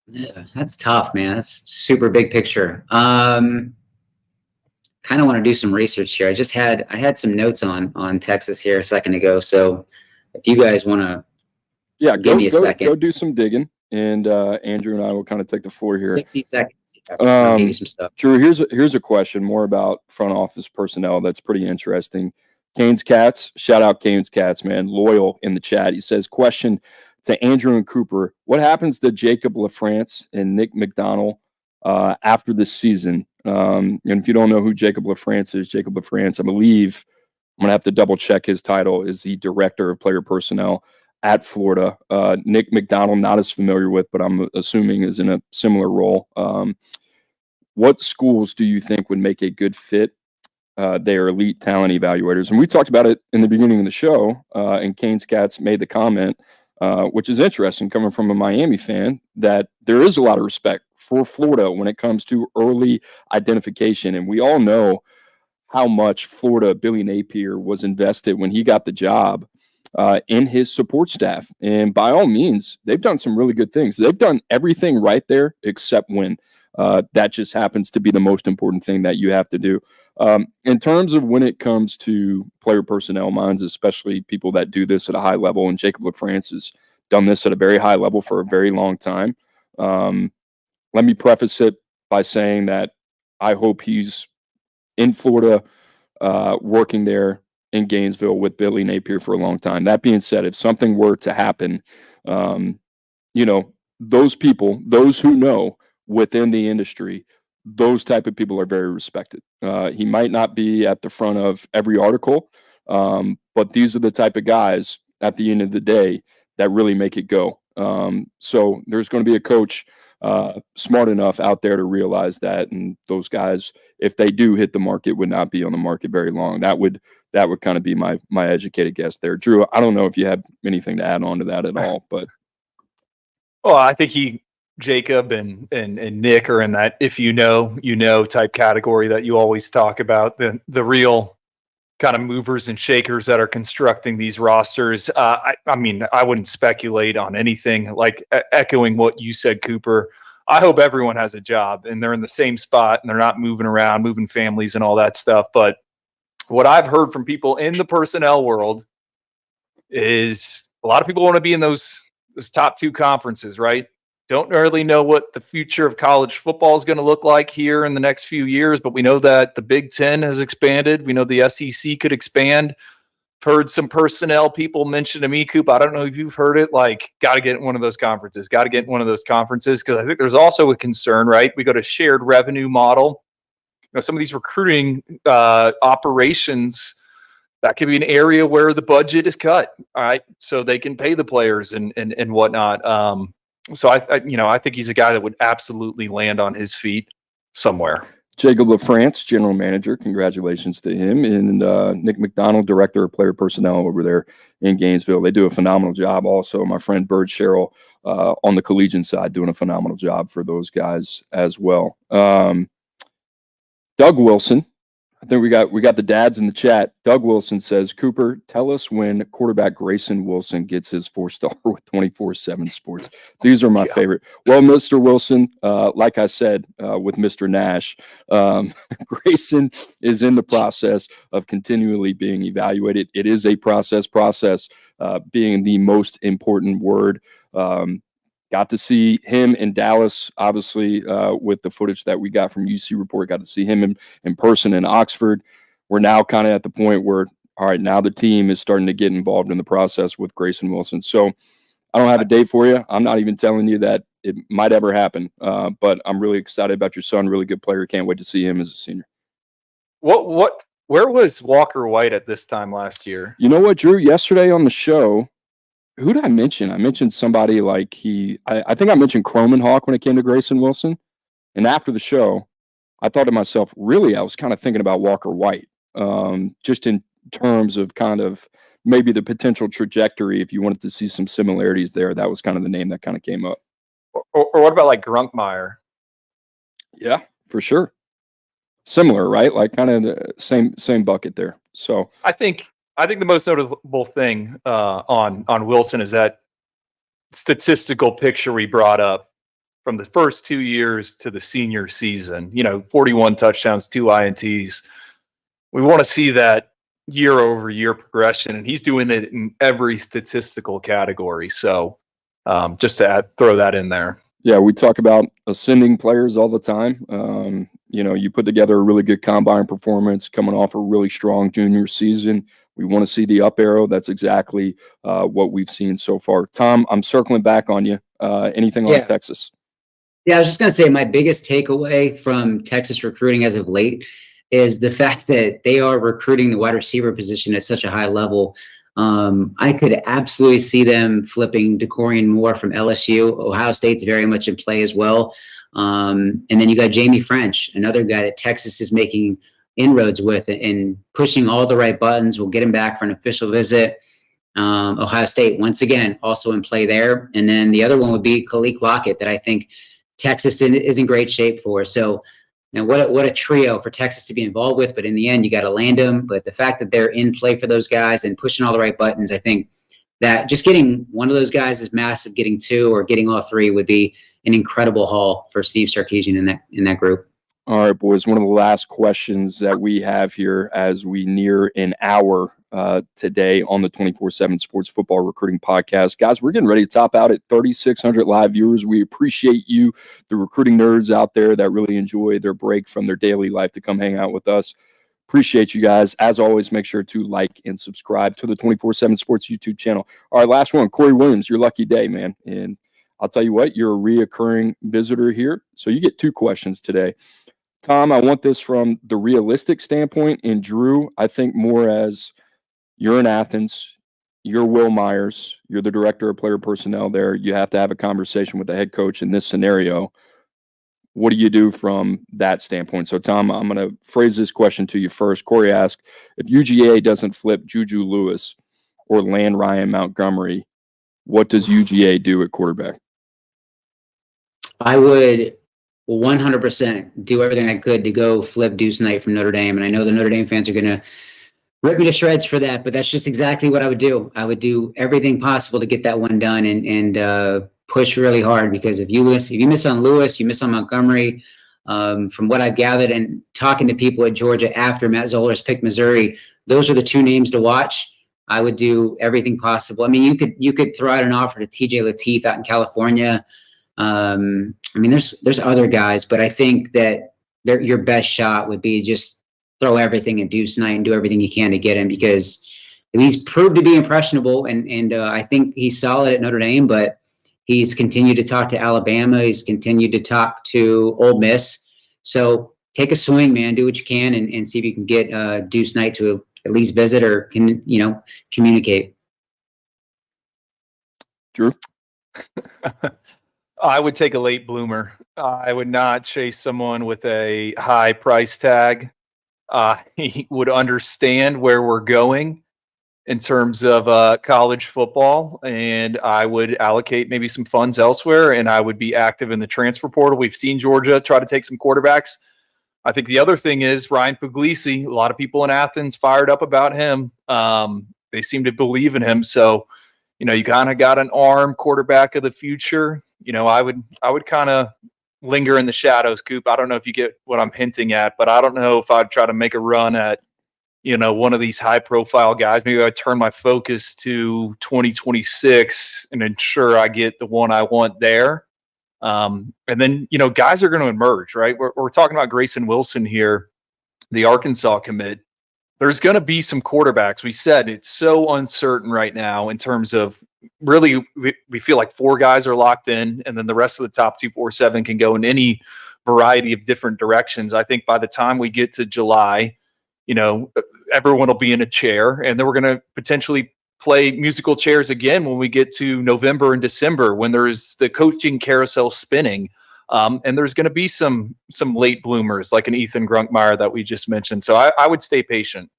[SPEAKER 3] Yeah, that's tough, man. That's super big picture. Kind of want to do some research here. I had some notes on Texas here a second ago. So if you guys want to, give me a second.
[SPEAKER 1] Go do some digging, and Andrew and I will kind of take the floor here.
[SPEAKER 3] 60 seconds. I'll give you some stuff.
[SPEAKER 1] Drew, here's a question more about front office personnel that's pretty interesting. Canes Cats, shout out Canes Cats, man. Loyal in the chat. He says, question to Andrew and Cooper, what happens to Jacob LaFrance and Nick McDonald after this season? And if you don't know who Jacob LaFrance is, I believe, I'm going to have to double check his title, is the director of player personnel at Florida. Nick McDonald, not as familiar with, but I'm assuming is in a similar role. What schools do you think would make a good fit? They are elite talent evaluators. And we talked about it in the beginning of the show, and Canes Cats made the comment, which is interesting coming from a Miami fan, that there is a lot of respect for Florida when it comes to early identification. And we all know how much Florida, Billy Napier, was invested when he got the job in his support staff. And by all means, they've done some really good things. They've done everything right there except win. That just happens to be the most important thing that you have to do. In terms of when it comes to player personnel minds, especially people that do this at a high level, and Jacob LaFrance has done this at a very high level for a very long time. Let me preface it by saying that I hope he's in Florida, working there in Gainesville with Billy Napier for a long time. That being said, if something were to happen, those people, those who know within the industry, those type of people are very respected. He might not be at the front of every article, but these are the type of guys at the end of the day that really make it go. So there's going to be a coach smart enough out there to realize that, and those guys, if they do hit the market, would not be on the market very long. That would kind of be my educated guess there. Drew, I don't know if you have anything to add on to that at all, but
[SPEAKER 2] well, I think Jacob and Nick are in that if you know type category that you always talk about, the real kind of movers and shakers that are constructing these rosters. I mean, I wouldn't speculate on anything. Like echoing what you said, Cooper, I hope everyone has a job and they're in the same spot and they're not moving around, moving families and all that stuff. But what I've heard from people in the personnel world is a lot of people want to be in those top two conferences, right? Don't really know what the future of college football is going to look like here in the next few years, but we know that the Big Ten has expanded. We know the SEC could expand. I've heard some personnel people mention to me, Coop, I don't know if you've heard it, like, got to get in one of those conferences, because I think there's also a concern, right? We go to shared revenue model. Some of these recruiting operations, that could be an area where the budget is cut, all right, so they can pay the players and whatnot. So I think he's a guy that would absolutely land on his feet somewhere.
[SPEAKER 1] Jacob LaFrance, general manager, congratulations to him, and Nick McDonald, director of player personnel over there in Gainesville. They do a phenomenal job. Also, my friend Bird Sherrill on the collegiate side doing a phenomenal job for those guys as well. Doug Wilson, I think we got the dads in the chat. Doug Wilson says, Cooper, tell us when quarterback Grayson Wilson gets his 4-star with 24/7 Sports. These are my favorite. Well, Mr. Wilson, like I said with Mr. Nash, Grayson is in the process of continually being evaluated. It is a process being the most important word. Got to see him in Dallas, obviously, with the footage that we got from UC Report. Got to see him in person in Oxford. We're now kind of at the point where, all right, now the team is starting to get involved in the process with Grayson Wilson. So I don't have a date for you. I'm not even telling you that it might ever happen, but I'm really excited about your son. Really good player. Can't wait to see him as a senior.
[SPEAKER 2] Where was Walker White at this time last year?
[SPEAKER 1] You know what, Drew? Yesterday on the show, who did I mention? I mentioned somebody like I think I mentioned Cromenhawk when it came to Grayson Wilson. And after the show, I thought to myself, really, I was kind of thinking about Walker White, just in terms of kind of maybe the potential trajectory. If you wanted to see some similarities there, that was kind of the name that kind of came up.
[SPEAKER 2] Or what about like Grunkmeyer?
[SPEAKER 1] Yeah, for sure. Similar, right? Like kind of the same bucket there. So
[SPEAKER 2] I think the most notable thing on Wilson is that statistical picture we brought up from the first 2 years to the senior season. 41 touchdowns, 2 INTs. We want to see that year-over-year progression, and he's doing it in every statistical category. So just to throw that in there.
[SPEAKER 1] Yeah, we talk about ascending players all the time. You put together a really good combine performance coming off a really strong junior season. We want to see the up arrow. That's exactly what we've seen so far. Tom, I'm circling back on you. Anything on Texas?
[SPEAKER 3] Yeah, I was just going to say my biggest takeaway from Texas recruiting as of late is the fact that they are recruiting the wide receiver position at such a high level. I could absolutely see them flipping DeCorian Moore from LSU. Ohio State's very much in play as well. And then you got Jamie French, another guy that Texas is making inroads with and pushing all the right buttons. We'll get him back for an official visit. Ohio State, once again, also in play there. And then the other one would be Khalil Lockett that I think Texas is in great shape for. So, what a trio for Texas to be involved with. But in the end, you got to land them. But the fact that they're in play for those guys and pushing all the right buttons, I think that just getting one of those guys is massive. Getting two or getting all three would be an incredible haul for Steve Sarkisian in that group.
[SPEAKER 1] All right, boys. One of the last questions that we have here as we near an hour today on the 24/7 Sports Football Recruiting Podcast. Guys, we're getting ready to top out at 3,600 live viewers. We appreciate you, the recruiting nerds out there that really enjoy their break from their daily life to come hang out with us. Appreciate you guys. As always, make sure to like and subscribe to the 24/7 Sports YouTube channel. All right, last one. Corey Williams, your lucky day, man. And I'll tell you what, you're a reoccurring visitor here, so you get 2 questions today. Tom, I want this from the realistic standpoint, and Drew, I think more as you're in Athens, you're Will Myers, you're the director of player personnel there. You have to have a conversation with the head coach in this scenario. What do you do from that standpoint? So, Tom, I'm going to phrase this question to you first. Corey asked, if UGA doesn't flip Juju Lewis or land Ryan Montgomery, what does UGA do at quarterback?
[SPEAKER 3] I would 100% do everything I could to go flip Deuce Knight from Notre Dame. And I know the Notre Dame fans are going to rip me to shreds for that, but that's just exactly what I would do. I would do everything possible to get that one done and push really hard, because if you miss on Lewis, you miss on Montgomery. From what I've gathered and talking to people at Georgia after Matt Zollers picked Missouri, those are the 2 names to watch. I would do everything possible. I mean, you could throw out an offer to TJ Lateef out in California. I mean, there's other guys, but I think that your best shot would be just throw everything at Deuce Knight and do everything you can to get him, because he's proved to be impressionable, and I think he's solid at Notre Dame, but he's continued to talk to Alabama. He's continued to talk to Ole Miss. So take a swing, man. Do what you can and see if you can get Deuce Knight to at least visit or communicate.
[SPEAKER 1] Drew?
[SPEAKER 2] I would take a late bloomer. I would not chase someone with a high price tag. He would understand where we're going in terms of college football, and I would allocate maybe some funds elsewhere, and I would be active in the transfer portal. We've seen Georgia try to take some quarterbacks. I think the other thing is Ryan Puglisi. A lot of people in Athens fired up about him. They seem to believe in him. So, you kind of got an arm quarterback of the future. I would kind of linger in the shadows, Coop. I don't know if you get what I'm hinting at, but I don't know if I'd try to make a run at, one of these high profile guys. Maybe I'd turn my focus to 2026 and ensure I get the one I want there. And then, guys are going to emerge, right? We're talking about Grayson Wilson here, the Arkansas commit. There's going to be some quarterbacks. We said it's so uncertain right now in terms of really, we feel like 4 guys are locked in, and then the rest of the top 2, 4, 7 can go in any variety of different directions. I think by the time we get to July, everyone will be in a chair, and then we're going to potentially play musical chairs again when we get to November and December, when there's the coaching carousel spinning. And there's going to be some late bloomers like an Ethan Grunkmeyer that we just mentioned. So I would stay patient.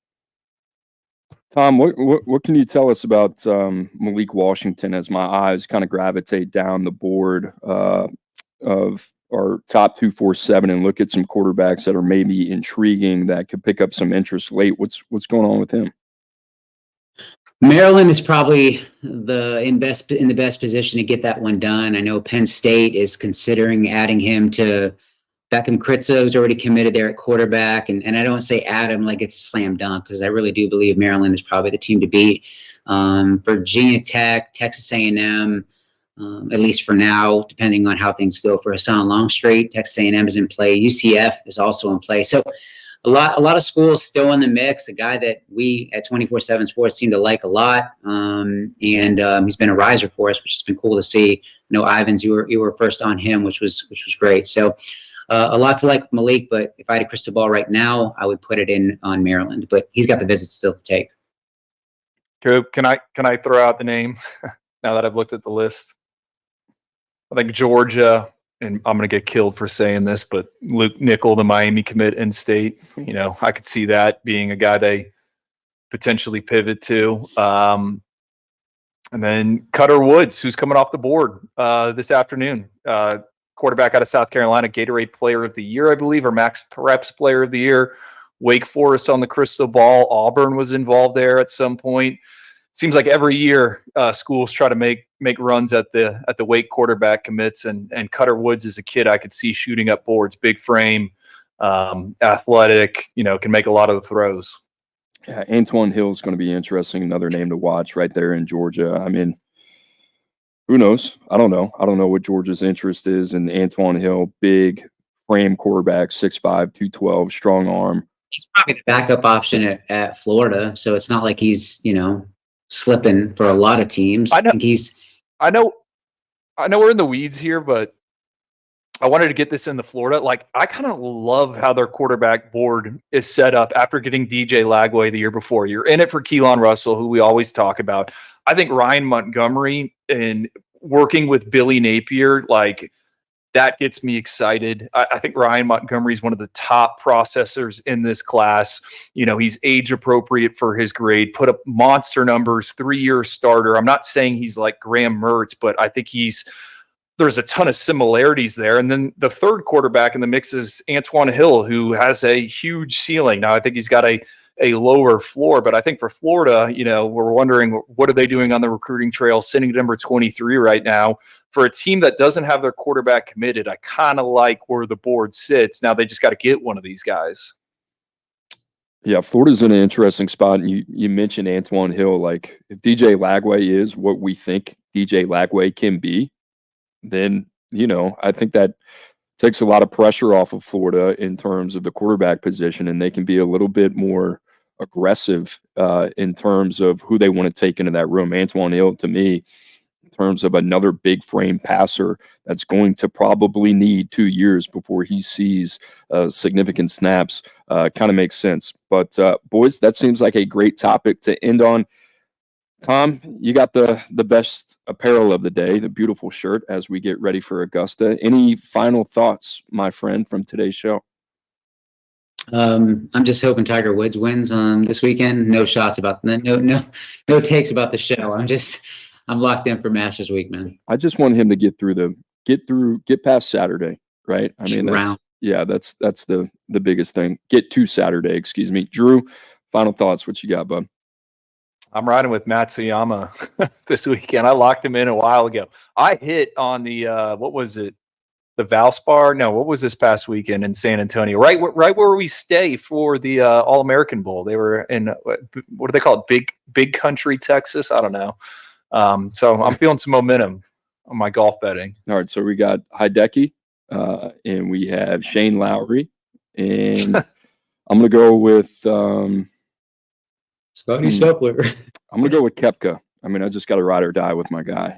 [SPEAKER 1] Tom, what can you tell us about Malik Washington as my eyes kind of gravitate down the board of our top 2, 4, 7 and look at some quarterbacks that are maybe intriguing that could pick up some interest late? What's going on with him?
[SPEAKER 3] Maryland is probably in the best position to get that one done. I know Penn State is considering adding him to Beckham Kritza, who's already committed there at quarterback. And I don't say add him like it's a slam dunk, because I really do believe Maryland is probably the team to beat. Virginia Tech, Texas A&M, at least for now, depending on how things go for Hassan Longstreet. Texas A&M is in play. UCF is also in play. So a lot of schools still in the mix. A guy that we at 24/7 Sports seem to like a lot, and he's been a riser for us, which has been cool to see. Ivins, you were first on him, which was great. So a lot to like with Malik, but if I had a crystal ball right now, I would put it in on Maryland. But he's got the visits still to take.
[SPEAKER 2] Coop, can I throw out the name now that I've looked at the list? I think Georgia. And I'm going to get killed for saying this, but Luke Nickel, the Miami commit in state, I could see that being a guy they potentially pivot to. And then Cutter Woods, who's coming off the board this afternoon. Quarterback out of South Carolina, Gatorade Player of the Year, I believe, or Max Preps Player of the Year. Wake Forest on the crystal ball. Auburn was involved there at some point. seems like every year schools try to make runs at the Wake quarterback commits, and Cutter Woods is a kid I could see shooting up boards, big frame, athletic, can make a lot of the throws.
[SPEAKER 1] Yeah, Antoine Hill is going to be interesting. Another name to watch right there in Georgia. I mean, who knows? I don't know. I don't know what Georgia's interest is in Antoine Hill, big frame quarterback, 6'5", 212, strong arm.
[SPEAKER 3] He's probably the backup option at Florida, so it's not like he's, slipping for a lot of teams.
[SPEAKER 2] I know.
[SPEAKER 3] I think
[SPEAKER 2] I know we're in the weeds here, but I wanted to get this into Florida. Like, I kind of love how their quarterback board is set up after getting DJ Lagway the year before. You're in it for Keelan Russell, who we always talk about. I think Ryan Montgomery and working with Billy Napier, like, that gets me excited. I think Ryan Montgomery is one of the top processors in this class. He's age appropriate for his grade, put up monster numbers, 3-year starter. I'm not saying he's like Graham Mertz, but I think there's a ton of similarities there. And then the third quarterback in the mix is Antoine Hill, who has a huge ceiling. Now, I think he's got a lower floor, but I think for Florida, we're wondering, what are they doing on the recruiting trail, sitting at number 23 right now? For a team that doesn't have their quarterback committed, I kind of like where the board sits. Now they just got to get one of these guys.
[SPEAKER 1] Yeah, Florida's in an interesting spot. And you mentioned Antoine Hill. Like, if DJ Lagway is what we think DJ Lagway can be, then, I think that takes a lot of pressure off of Florida in terms of the quarterback position, and they can be a little bit more aggressive in terms of who they want to take into that room. Antoine Hill, to me, in terms of another big frame passer that's going to probably need 2 years before he sees significant snaps, kind of makes sense. But boys, that seems like a great topic to end on. Tom, you got the best apparel of the day, the beautiful shirt, as we get ready for Augusta. Any final thoughts, my friend, from today's show?
[SPEAKER 3] I'm just hoping Tiger Woods wins this weekend. No shots about no takes about the show. I'm locked in for Masters Week, man.
[SPEAKER 1] I just want him to get past Saturday, right? I mean, that's the biggest thing. Get to Saturday, excuse me. Drew, final thoughts. What you got, bud?
[SPEAKER 2] I'm riding with Matsuyama this weekend. I locked him in a while ago. I hit on the what was it? The Valspar? No, what was this past weekend in San Antonio? Right where we stay for the All-American Bowl. They were in what do they call it? Big Country, Texas. I don't know. So I'm feeling some momentum on my golf betting.
[SPEAKER 1] All right, so we got Hideki, and we have Shane Lowry, and I'm gonna go with
[SPEAKER 3] Scotty Scheffler.
[SPEAKER 1] I'm gonna go with Koepka. I mean, I just got to ride or die with my guy.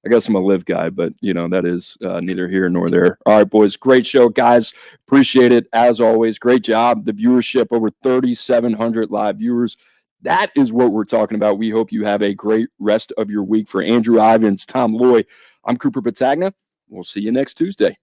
[SPEAKER 1] I guess I'm a live guy, but that is neither here nor there. All right, boys, great show, guys. Appreciate it as always. Great job. The viewership, over 3,700 live viewers. That is what we're talking about. We hope you have a great rest of your week. For Andrew Ivins, Tom Loy, I'm Cooper Petagna. We'll see you next Tuesday.